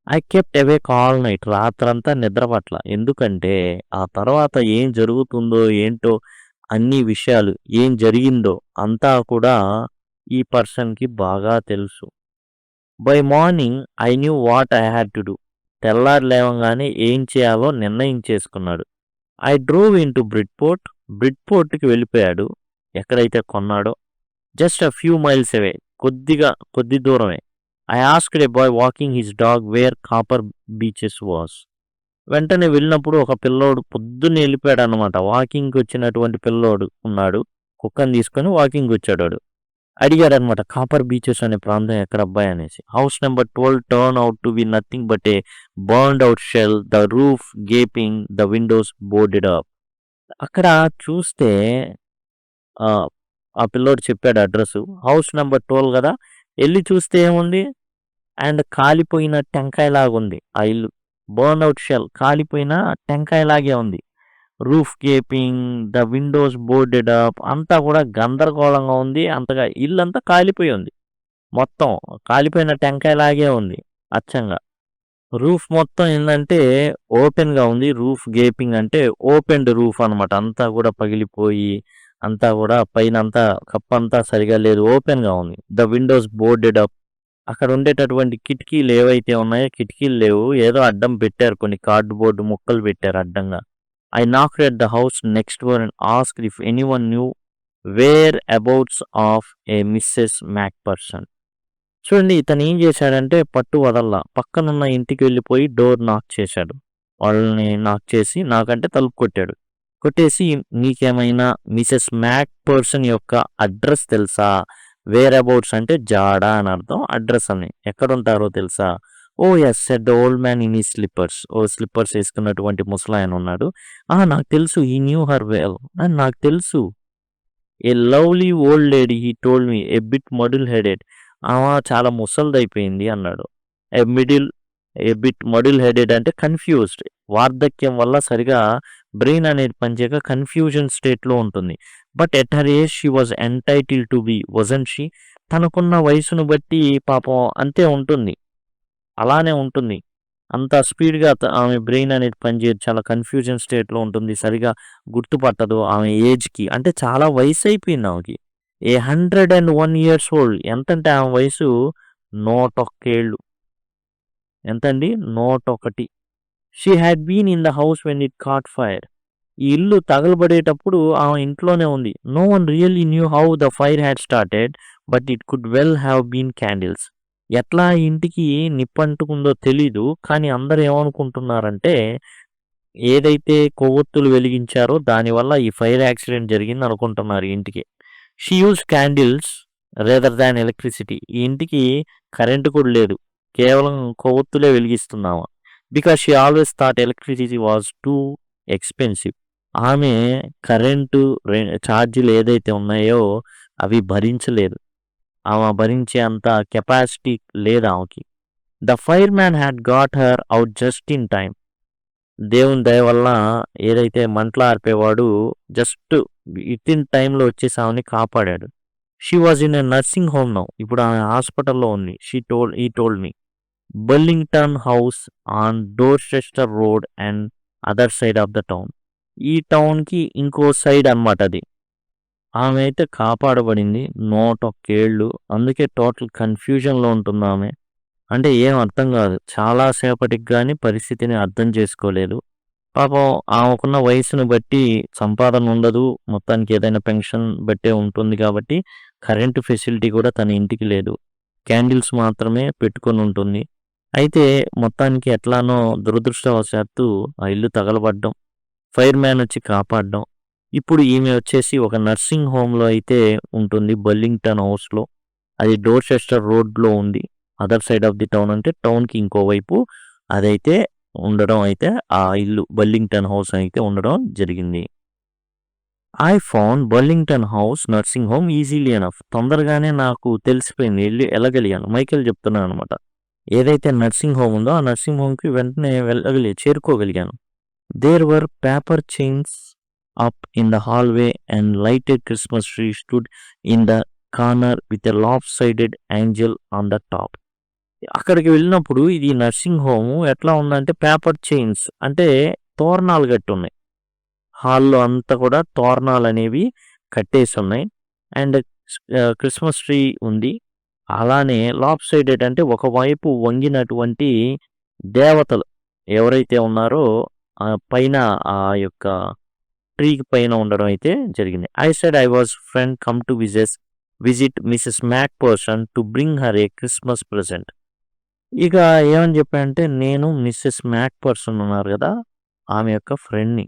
I kept awake all night. రాత్రంతా నిద్ర పట్ల. ఎందుకంటే ఆ తర్వాత ఏం జరుగుతుందో ఏంటో అన్ని విషయాలు ఏం జరిగిందో అంతా కూడా ఈ పర్సన్‌కి బాగా తెలుసు. By morning I knew what I had to do. తెల్లారి లేవంగానే ఏం చేయాలో నిర్ణయించేసుకున్నాడు. I drove into Bridport. బ్రిడ్‌పోర్ట్‌కి వెళ్ళిపోయాడు. ఎక్కడైతే కొన్నాడో. Just a few miles away. కొద్ది దూరమే. I asked a boy walking his dog where Copper Beeches was. వెంటనే వెళ్ళినప్పుడు ఒక పిల్లోడు పొద్దున్నే వెళ్ళిపోయాడనమాట. వాకింగ్‌కి వచ్చినటువంటి పిల్లోడు ఉన్నాడు. కుక్కని తీసుకొని వాకింగ్‌కి వచ్చాడు వాడు. అడిగాడనమాట, కాపర్ బీచెస్ అనే ప్రాంతం ఎక్కడబ్బాయి అనేసి. House number 12 turn out to be nothing but a burned out shell, the roof gaping, the windows boarded up. అక్కడ చూస్తే ఆ పిల్లోడు చెప్పాడు అడ్రస్. హౌస్ నెంబర్ 12 కదా. వెళ్ళి చూస్తే ఏముంది, అండ్ కాలిపోయిన టెంకాయలాగుంది ఆ ఇల్లు. బర్న్ అవుట్ షెల్, కాలిపోయిన టెంకాయలాగే ఉంది. Roof gaping, the windows boarded up, అంతా కూడా గందరగోళంగా ఉంది. అంతగా ఇల్లంతా కాలిపోయి ఉంది. మొత్తం కాలిపోయిన టెంకాయలాగే ఉంది అచ్చంగా. రూఫ్ మొత్తం ఏందంటే ఓపెన్‌గా ఉంది. రూఫ్ గేపింగ్ అంటే ఓపెన్డ్ రూఫ్ అనమాట. అంతా కూడా పగిలిపోయి, అంతా కూడా పైనంతా కప్పంతా సరిగా లేదు. ఓపెన్‌గా ఉంది. The windows boarded up. అక్కడ ఉండేటటువంటి కిటికీలు ఏవైతే ఉన్నాయో కిటికీలు లేవు. ఏదో అడ్డం పెట్టారు. కొన్ని కార్డ్‌బోర్డ్ ముక్కలు పెట్టారు అడ్డంగా. I knocked at the house next door and asked if anyone knew whereabouts of a Mrs McPherson. చూడండి, ఇతను ఏం చేశాడంటే పట్టు వదల్లా. పక్కనున్న ఇంటికి వెళ్ళిపోయి డోర్ నాక్ చేశాడు. వాళ్ళని నాక్ చేసి, నాకంటే తలుపు కొట్టాడు. కొట్టేసి, నీకేమైనా మిసెస్ మ్యాక్‌పర్సన్ యొక్క అడ్రస్ తెలుసా? వేర్ అబౌట్స్ అంటే జాడ అని అర్థం. అడ్రస్ అని. ఎక్కడుంటారో తెలుసా? Oh yes said the old man in his slippers. Slippers వేసుకున్నటువంటి ముసలాయన ఉన్నాడు. నాకు తెలుసు. He knew her well. నాకు తెలుసు. A lovely old lady he told me a bit muddle headed. చాలా ముసలిదైపోయింది అన్నాడు. ఏ బిట్ మడిల్ హెడెడ్ అంటే కన్ఫ్యూజ్డ్. వార్ధక్యం వల్ల సరిగా బ్రెయిన్ అనేది పనిచేయక కన్ఫ్యూజన్ స్టేట్లో ఉంటుంది. But at her age she was entitled to be wasn't she. తనకున్న వయసును బట్టి పాపం అంతే ఉంటుంది. అలానే ఉంటుంది. అంత స్పీడ్‌గా ఆమె బ్రెయిన్ అనేది పనిచేయదు. చాలా కన్‌ఫ్యూజన్ స్టేట్‌లో ఉంటుంది. సరిగ్గా గుర్తుపట్టదు ఆమె ఏజ్‌కి. అంటే చాలా వయసయిపోయింది ఆమెకి. 101 ఇయర్స్ ఓల్డ్. ఎంతంటే ఆమె వయసు 101 ఏళ్ళు. ఎంతండి? 101. She had been in the house when it caught fire. ఈ ఇల్లు తగలబడేటప్పుడు ఆమె ఇంట్లోనే ఉంది. No one really knew how the fire had started but it could well have been candles. ఎట్లా ఇంటికి నిప్పంటుకుందో తెలీదు. కానీ అందరూ ఏమనుకుంటున్నారంటే ఏదైతే కొవ్వొత్తులు వెలిగించారో దానివల్ల ఈ ఫైర్ యాక్సిడెంట్ జరిగింది అనుకుంటున్నారు ఈ ఇంటికి. She used candles rather than electricity. ఈ ఇంటికి కరెంటు కూడా లేదు. కేవలం కొవ్వొత్తులే వెలిగిస్తున్నాము. Because she always thought electricity was too expensive. ఆమె కరెంటు ఛార్జీలు ఏదైతే ఉన్నాయో అవి భరించలేదు. ఆమె భరించే అంత కెపాసిటీ లేదు ఆమెకి. The fire man had got her out just in time. దేవుని దయ వల్ల ఏదైతే మంటలు ఆర్పేవాడు జస్ట్ విత్ ఇన్ టైంలో వచ్చేసి ఆమెని కాపాడాడు. She was in a nursing home now. ఇప్పుడు ఆమె హాస్పిటల్లో ఉంది. ఈ told me. Burlington house on Dorchester road and other side of the town. ఈ టౌన్కి ఇంకో సైడ్ అన్నమాట అది. ఆమె అయితే కాపాడబడింది. 101 ఏళ్ళు. అందుకే టోటల్ కన్ఫ్యూజన్లో ఉంటుంది ఆమె. అంటే ఏం అర్థం కాదు. చాలా సేపటికి కానీ పరిస్థితిని అర్థం చేసుకోలేదు. పాపం ఆమెకున్న వయసును బట్టి సంపాదన ఉండదు. మొత్తానికి ఏదైనా పెన్షన్ బట్టే ఉంటుంది కాబట్టి కరెంటు ఫెసిలిటీ కూడా తన ఇంటికి లేదు. క్యాండిల్స్ మాత్రమే పెట్టుకొని ఉంటుంది. అయితే మొత్తానికి ఎట్లానో దురదృష్టవశాత్తు ఆ ఇల్లు తగలబడ్డం, ఫైర్ మ్యాన్ వచ్చి కాపాడడం. ఇప్పుడు ఈమె వచ్చేసి ఒక నర్సింగ్ హోమ్‌లో అయితే ఉంటుంది. బర్లింగ్టన్ హౌస్‌లో. అది డోర్చెస్టర్ రోడ్‌లో ఉంది. Other side of the town అంటే టౌన్‌కి ఇంకోవైపు అదైతే ఉండడం అయితే ఆ ఇల్లు బర్లింగ్టన్ హౌస్ అయితే ఉండడం జరిగింది. I found Burlington house nursing home easily enough. తొందరగానే నాకు తెలిసిపోయింది. వెళ్ళగలిగాను. మైకేల్ చెప్తున్నాను అనమాట. ఏదైతే నర్సింగ్ హోమ్ ఉందో ఆ నర్సింగ్ హోమ్‌కి వెంటనే చేరుకోగలిగాను. There were paper chains up in the hallway and lighted Christmas tree stood in the corner with a lopsided angel on the top. అక్కడికి వెళ్ళినప్పుడు ఇది నర్సింగ్ హోమ్ ఎట్లా ఉందంటే పేపర్ చైన్స్ అంటే తోరణాలు కట్టున్నాయి. హాల్‌లో అంతా కూడా తోరణాలనేవి కట్టేసున్నాయి. అండ్ క్రిస్మస్ ట్రీ ఉంది. అలానే లాప్ సైడెడ్ అంటే ఒకవైపు వంగినటువంటి దేవతలు ఎవరైతే ఉన్నారో పైన ఆ యొక్క ట్రీకి పైన ఉండడం అయితే జరిగింది. I said I was friend come to visit Mrs McPherson to bring her a Christmas present. ఇక ఏమని చెప్పానంటే నేను మిసెస్ మ్యాక్ పర్సన్ ఉన్నారు కదా! ఆమె యొక్క ఫ్రెండ్‌ని.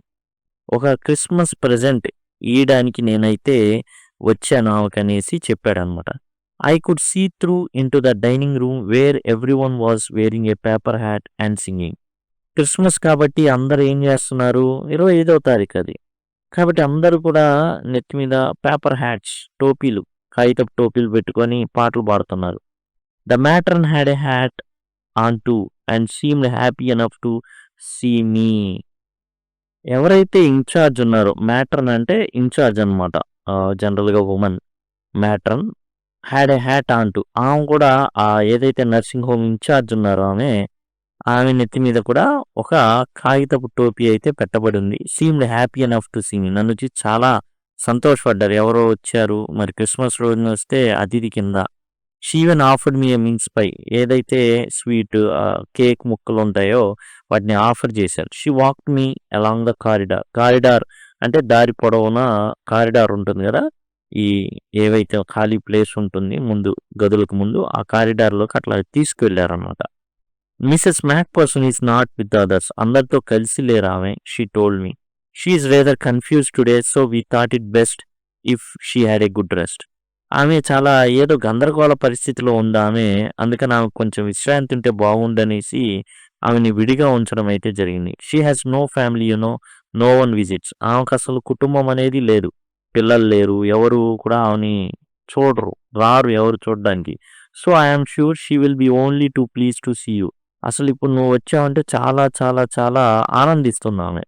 ఒక క్రిస్మస్ ప్రెజెంట్ ఇయడానికి నేనైతే వచ్చాను ఆమెకనేసి చెప్పాడనమాట. I could see through into the dining room where everyone was wearing a paper hat and singing. Christmas కాబట్టి అందరూ ఏం చేస్తున్నారు? 25వ తారీఖు అది. కాబట్టి అందరూ కూడా నెత్తి మీద పేపర్ హ్యాట్స్ టోపీలు, కాగితపు టోపీలు పెట్టుకొని పాటలు పాడుతున్నారు. The matron had a hat on too and seemed happy enough to see me. ఎవరైతే ఇన్ఛార్జ్ ఉన్నారో మ్యాట్రన్ అంటే ఇన్ఛార్జ్ అనమాట. జనరల్‌గా woman matron had a hat on too. ఆమె కూడా ఏదైతే నర్సింగ్ హోమ్ ఇన్ఛార్జ్ ఉన్నారో ఆమె నెత్తి మీద కూడా ఒక కాగితపు టోపీ అయితే పెట్టబడి ఉంది. Seemed happy enough to see me. నన్ను చూసి చాలా సంతోషపడ్డారు. ఎవరో వచ్చారు మరి క్రిస్మస్ రోజున వస్తే అతిథి కింద. She even offered me a mince pie. ఏదైతే స్వీట్ కేక్ ముక్కలు ఉంటాయో వాటిని ఆఫర్ చేశారు. She walked me along the corridor. Corridor అంటే దారి పొడవునా కారిడార్ ఉంటుంది కదా! ఈ ఏవైతే ఖాళీ ప్లేస్ ఉంటుంది ముందు గదులకు ముందు ఆ కారిడార్‌లోకి అట్లా తీసుకెళ్లారన్నమాట. Mrs McPherson is not with others. అందరితో కలిసి లేరామె. She told me. She is rather confused today so we thought it best if she had a good rest. ఆమె చాలా ఏదో గందరగోళ పరిస్థితిలో ఉందామె. అందుకని ఆమెకు కొంచెం విశ్రాంతి ఉంటే బాగుండనేసి ఆమెని విడిగా ఉంచడం అయితే జరిగింది. She has no family no one visits. ఆమెకసలు కుటుంబం అనేది లేదు. పిల్లలు లేరు. ఎవరు కూడా ఆమెని చూడరు. రారు ఎవరు చూడడానికి. So I am sure she will be only too pleased to see you. అసలు ఇప్పుడు నువ్వు వచ్చావంటే చాలా చాలా చాలా ఆనందిస్తుంది ఆమె.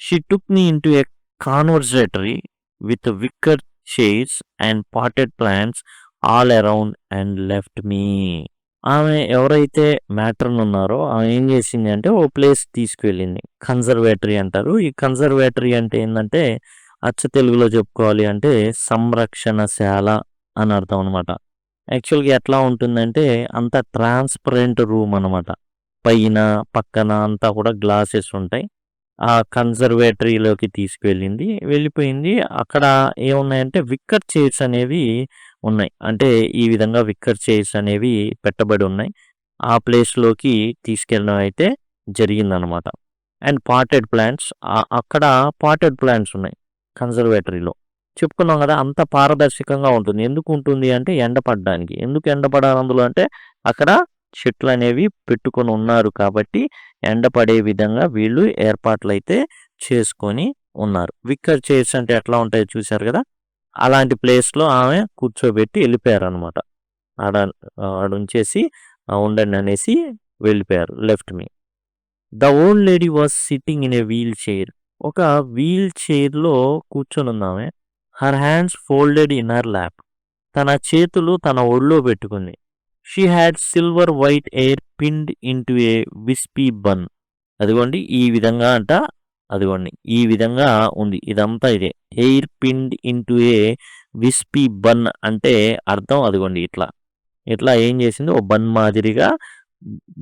She took me into a conservatory with wicker chairs and potted plants all around and left me. ఆమె ఎవరైతే మ్యాట్రన్ ఉన్నారో ఆమె ఏం చేసింది అంటే ఓ ప్లేస్ తీసుకువెళ్ళింది. కన్జర్వేటరీ అంటారు. ఈ కన్జర్వేటరీ అంటే ఏంటంటే అచ్చ తెలుగులో చెప్పుకోవాలి అంటే సంరక్షణశాల అని అర్థం అనమాట. యాక్చువల్‌గా ఎట్లా ఉంటుందంటే అంతా ట్రాన్స్‌పరెంట్ రూమ్ అనమాట. పైన, పక్కన అంతా కూడా గ్లాసెస్ ఉంటాయి. ఆ కన్జర్వేటరీలోకి తీసుకువెళ్ళింది. వెళ్ళిపోయింది. అక్కడ ఏమున్నాయంటే విక్కర్ చైర్స్ అనేవి ఉన్నాయి. అంటే ఈ విధంగా విక్కర్ చైర్స్ అనేవి పెట్టబడి ఉన్నాయి. ఆ ప్లేస్‌లోకి తీసుకెళ్ళడం అయితే జరిగిందనమాట. అండ్ పాటెడ్ ప్లాంట్స్ అక్కడ పాటెడ్ ప్లాంట్స్ ఉన్నాయి కన్జర్వేటరీలో. చెప్పుకున్నాం కదా! అంత పారదర్శకంగా ఉంటుంది. ఎందుకు ఉంటుంది అంటే ఎండ పడడానికి. ఎందుకు ఎండ పడాలి అందులో అంటే అక్కడ చెట్లనేవి పెట్టుకొని ఉన్నారు కాబట్టి ఎండ పడే విధంగా వీళ్ళు ఏర్పాట్లయితే చేసుకొని ఉన్నారు. విక్కర్ చైర్స్ అంటే ఎట్లా ఉంటాయో చూశారు కదా! అలాంటి ప్లేస్‌లో ఆమె కూర్చోబెట్టి వెళ్ళిపోయారనమాట. ఆడుంచేసి ఉండండి అనేసి వెళ్ళిపోయారు. Left me. The old lady was sitting in a wheelchair. ఒక వీల్ చైర్‌లో కూర్చొనుందామె. Her hands folded in her lap. తన చేతులు తన ఒళ్ళో పెట్టుకుంది. She had silver white hair pinned into a wispy bun. అదిగోండి ఈ విధంగా అదిగోండి ఈ విధంగా ఉంది. ఇదంతా ఇదే. Hair pinned into a wispy bun అంటే అర్థం అదిగోండి ఇట్లా. ఇట్లా ఏం చేసింది ఓ బన్ మాదిరిగా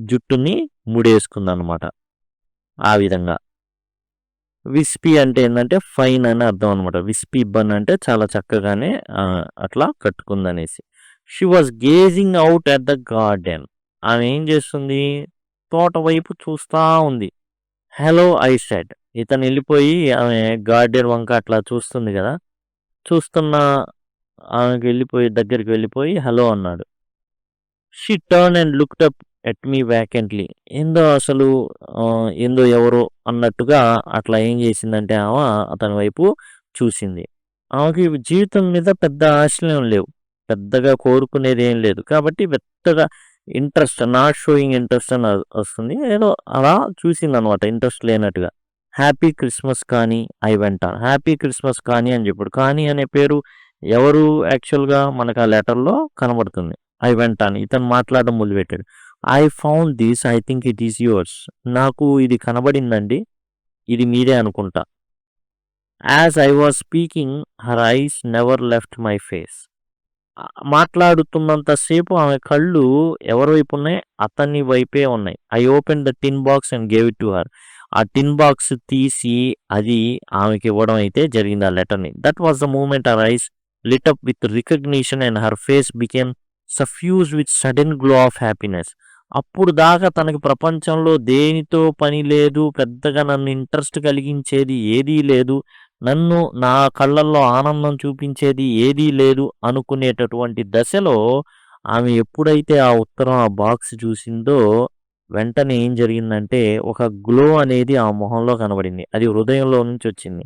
జుట్టుని ముడేసుకుందనమాట. ఆ విధంగా. విస్పీ అంటే ఏందంటే ఫైన్ అని అర్థం అనమాట. విస్పీ బన్ అంటే చాలా చక్కగానే అట్లా కట్టుకుందనేసి. She was gazing out at the garden. ఆమె ఏం చేస్తుంది? తోట వైపు చూస్తా ఉంది. Hello I said. ఇతను వెళ్ళిపోయి ఆమె గార్డెన్ వంక అట్లా చూస్తుంది కదా! చూస్తున్న ఆమెకి దగ్గరికి వెళ్ళిపోయి హలో అన్నాడు. She turn and looked up at me vacantly. ఏందో అసలు ఏందో ఎవరో అన్నట్టుగా అట్లా ఏం చేసిందంటే ఆమె అతని వైపు చూసింది. ఆమెకి జీవితం మీద పెద్ద ఆశలేం లేవు. పెద్దగా కోరుకునేది ఏం లేదు. కాబట్టి పెద్దగా ఇంట్రెస్ట్ నాట్ షోయింగ్ ఇంట్రెస్ట్ అని వస్తుంది. ఏదో అలా చూసిందనమాట ఇంట్రెస్ట్ లేనట్టుగా. హ్యాపీ క్రిస్మస్ కానీ I went on. Happy Christmas కానీ అని చెప్పాడు. కానీ అనే పేరు ఎవరు యాక్చువల్‌గా మనకు ఆ లెటర్‌లో కనబడుతుంది. I went on. ఇతను మాట్లాడడం మొదలుపెట్టాడు. I found this. I think it is yours. నాకు ఇది కనబడిందండి. ఇది మీదే అనుకుంటా. As I was speaking her eyes never left my face. మాట్లాడుతున్నంత సేపు ఆమె కళ్ళు ఎవరి వైపు ఉన్నాయి? అతని వైపే ఉన్నాయి. I open the tin box and gave it to her. ఆ టిన్ బాక్స్ తీసి అది ఆమెకి ఇవ్వడం అయితే జరిగింది ఆ లెటర్ని. That was the moment her eyes lit up with recognition and her face became suffused with sudden glow of happiness. అప్పుడు దాకా తనకి ప్రపంచంలో దేనితో పని లేదు, పెద్దగా నన్ను ఇంట్రెస్ట్ కలిగించేది ఏదీ లేదు, నన్ను నా కళ్ళల్లో ఆనందం చూపించేది ఏదీ లేదు అనుకునేటటువంటి దశలో ఆమె ఎప్పుడైతే ఆ ఉత్తరం ఆ బాక్స్ చూసిందో వెంటనే ఏం జరిగిందంటే ఒక గ్లో అనేది ఆ మొహంలో కనబడింది. అది హృదయంలో నుంచి వచ్చింది.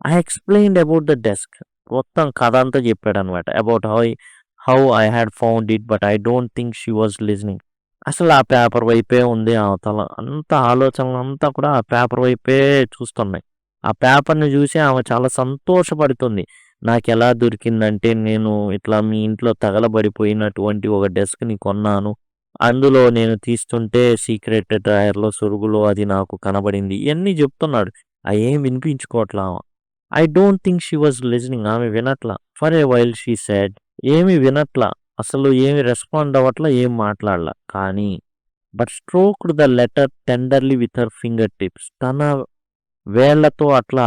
I explained about the desk. మొత్తం కథ అంతా చెప్పాడనమాట. About how I had found it but I don't think she was listening. అసలు ఆ పేపర్ వైపే ఉంది అవతల. అంత ఆలోచనలంతా కూడా ఆ పేపర్ వైపే చూస్తున్నాయి. ఆ పేపర్‌ని చూసి ఆమె చాలా సంతోషపడుతుంది. నాకెలా దొరికిందంటే నేను ఇట్లా మీ ఇంట్లో తగలబడిపోయినటువంటి ఒక డెస్క్‌ని కొన్నాను. అందులో నేను తీస్తుంటే సీక్రెట్ డ్రాయర్‌లో సొరుగులో అది నాకు కనబడింది. ఇయన్నీ చెప్తున్నాడు. అయేం వినిపించుకోవట్లా ఆమ. I don't think she was listening. ఆమె వినట్లా. For a while she said. ఏమి వినట్లా. అసలు ఏమి రెస్పాండ్ అవ్వట్లా. ఏం మాట్లాడలా. కానీ but stroked the letter tenderly with her fingertips. తన వేళ్ళతో అట్లా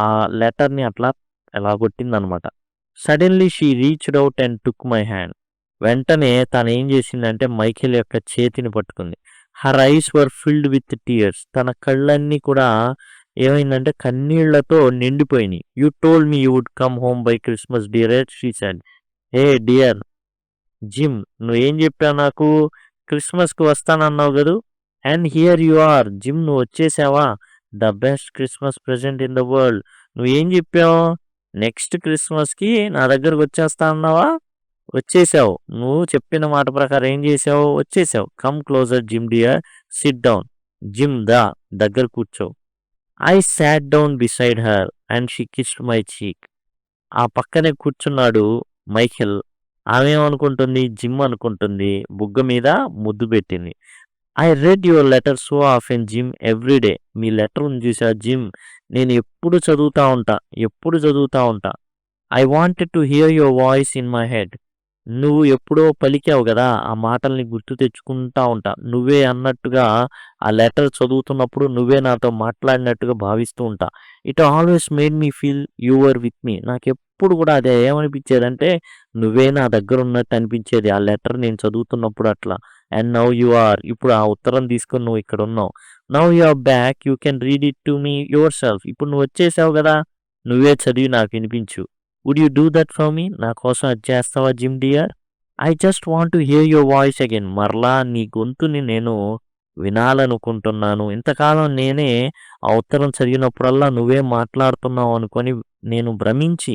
ఆ లెటర్‌ని అట్లా ఎలా కొట్టిందనమాట. Suddenly she reached out and took my hand. వెంటనే తనేం చేసిందంటే మైఖేల్ యొక్క చేతిని పట్టుకుంది. Her eyes were filled with tears. తన కళ్ళన్నీ కూడా ఏమైందంటే కన్నీళ్లతో నిండిపోయినాయి. You told me you would come home by Christmas dear she said. Hey dear Jim, నువ్వేం చెప్పావు నాకు? క్రిస్మస్‌కి వస్తానన్నావు గదూ! And here you are. Jim, నువ్వు వచ్చేసావా? The best Christmas present in the world. నువ్వేం చెప్పావు? నెక్స్ట్ క్రిస్మస్‌కి నా దగ్గరకు వచ్చేస్తా అన్నావా? వచ్చేసావు. నువ్వు చెప్పిన మాట ప్రకారం ఏం చేసావు? వచ్చేసావు. Come closer Jim dear. Sit down. Jim దా, దగ్గర కూర్చో. I sat down beside her and she kissed my cheek. ఆ పక్కనే కూర్చున్నాడు మైఖేల్. ఆమెమనుకుంటుంది? జిమ్ అనుకుంటుంది. బుగ్గ మీద ముద్దు పెట్టింది. I read your letter so often Jim every day. మీ లెటర్ ఉంది చూసావా జిమ్, నేను ఎప్పుడు చదువుతా ఉంటా. ఎప్పుడు చదువుతా ఉంటా. I wanted to hear your voice in my head. నువ్వు ఎప్పుడో పలికావు గదా! ఆ మాటల్ని గుర్తు తెచ్చుకుంటా ఉంటా. నువ్వే అన్నట్టుగా ఆ లెటర్ చదువుతున్నప్పుడు నువ్వే నాతో మాట్లాడినట్టుగా భావిస్తూ ఉంటా. It always made me feel you were with me. నాకెప్పుడు కూడా అదే ఏమనిపించేదంటే నువ్వే నా దగ్గర ఉన్నట్టు అనిపించేది. ఆ లెటర్ నేను చదువుతున్నప్పుడు అట్లా. And now you are. ఇప్పుడు ఆ ఉత్తరం తీసుకొని నువ్వు ఇక్కడ ఉన్నావు. Now you are back. You can read it to me yourself. ఇప్పుడు నువ్వు వచ్చేసావు గదా! నువ్వే చదివి నాకు వినిపించు. Would you do that for me? నా కోసం అది చేస్తావా Jim dear? I just want to hear your voice again. మరలా నీ గొంతుని నేను వినాలనుకుంటున్నాను. ఇంతకాలం నేనే ఆ ఉత్తరం చదివినప్పుడల్లా నువ్వే మాట్లాడుతున్నావు అనుకొని నేను భ్రమించి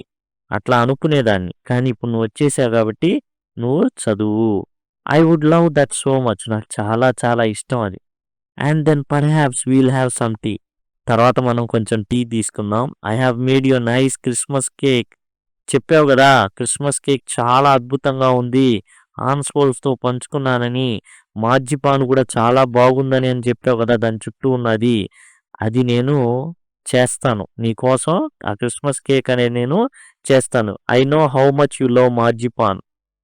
అట్లా అనుకునేదాన్ని. కానీ ఇప్పుడు నువ్వు వచ్చేసావు కాబట్టి నువ్వు చదువు. I would love that so much. నాకు చాలా చాలా ఇష్టం అది. And then perhaps we'll have some tea. తర్వాత మనం కొంచెం టీ తీసుకుందాం. I have made your nice Christmas cake. చెప్పావు గదా! క్రిస్మస్ కేక్ చాలా అద్భుతంగా ఉంది. ఆన్స్‌పోల్స్‌తో పంచుకున్నానని. మార్జిపాన్ గూడా చాలా బాగుందని అని చెప్పావు గదా! దాని చుట్టూ ఉన్నది. అది నేను చేస్తాను. నీకోసం ఆ క్రిస్మస్ కేక్ అనేది నేను చేస్తాను. I know how much you love marzipan.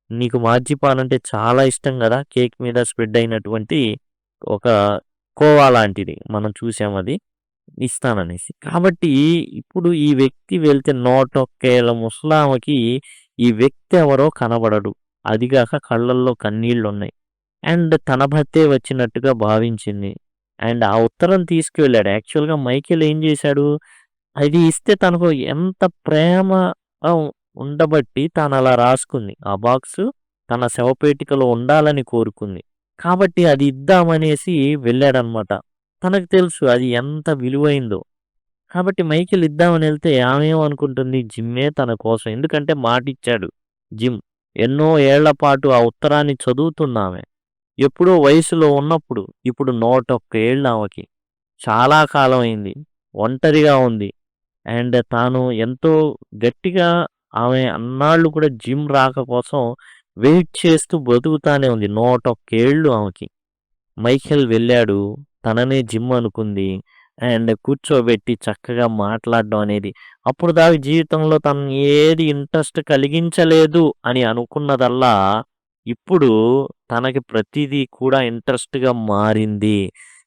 నీకు మార్జిపాన్ అంటే చాలా ఇష్టం గదా! కేక్ మీద స్ప్రెడ్ అయినటువంటి ఒక కోవా లాంటిది. మనం చూసామది. ఇస్తాననేసి. కాబట్టి ఇప్పుడు ఈ వ్యక్తి వెళ్తే 101 ఏళ్ల ముసలామెకి ఈ వ్యక్తి ఎవరో కనబడడు. అదిగాక కళ్ళల్లో కన్నీళ్లున్నాయి. అండ్ తన భర్తే వచ్చినట్టుగా భావించింది. అండ్ ఆ ఉత్తరం తీసుకువెళ్ళాడు. యాక్చువల్‌గా మైకేల్ ఏం చేశాడు? అది ఇస్తే తనకు ఎంత ప్రేమ ఉండబట్టి తనలా రాసుకుంది. ఆ బాక్సు తన శవపేటికలో ఉండాలని కోరుకుంది. కాబట్టి అది ఇద్దామనేసి వెళ్ళాడనమాట. తనకు తెలుసు అది ఎంత విలువైందో. కాబట్టి మైకేల్ ఇద్దామని ఎళ్తే ఆమేమనుకుంటుంది జిమ్మే తన కోసం. ఎందుకంటే మాటిచ్చాడు జిమ్. ఎన్నో ఏళ్ల పాటు ఆ ఉత్తరాన్ని చదువుతుందామె. ఎప్పుడో వయసులో ఉన్నప్పుడు. ఇప్పుడు 101 ఏళ్ళు ఆమెకి. చాలా కాలం అయింది. ఒంటరిగా ఉంది. అండ్ తాను ఎంతో గట్టిగా ఆమె అన్నాళ్ళు కూడా జిమ్ రాక కోసం వెయిట్ చేస్తూ బ్రతుకుతానే ఉంది. 101 ఏళ్ళు ఆమెకి. మైఖేల్ వెళ్ళాడు. తననే జిమ్ అనుకుంది. అండ్ కూర్చోబెట్టి చక్కగా మాట్లాడడం అనేది. అప్పుడు దాకా జీవితంలో తను ఏది ఇంట్రెస్ట్ కలిగించలేదు అని అనుకున్నదల్లా ఇప్పుడు తనకి ప్రతిదీ కూడా ఇంట్రెస్ట్‌గా మారింది.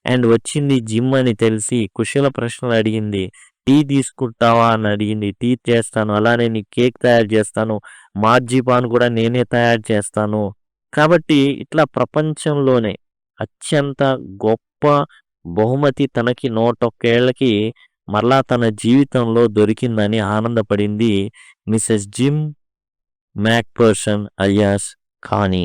అండ్ వచ్చింది జిమ్ అని తెలిసి కుశల ప్రశ్నలు అడిగింది. టీ తీసుకుంటావా అని అడిగింది. టీ చేస్తాను. అలానే నీకు కేక్ తయారు చేస్తాను. మార్జిపాన్ కూడా నేనే తయారు చేస్తాను. కాబట్టి ఇట్లా ప్రపంచంలోనే అత్యంత గొప్ప బహుమతి తనకి 101 ఏళ్లకి మరలా తన జీవితంలో దొరికిందని ఆనందపడింది మిసెస్ జిమ్ మ్యాక్‌పర్సన్ అలియాస్ కానీ.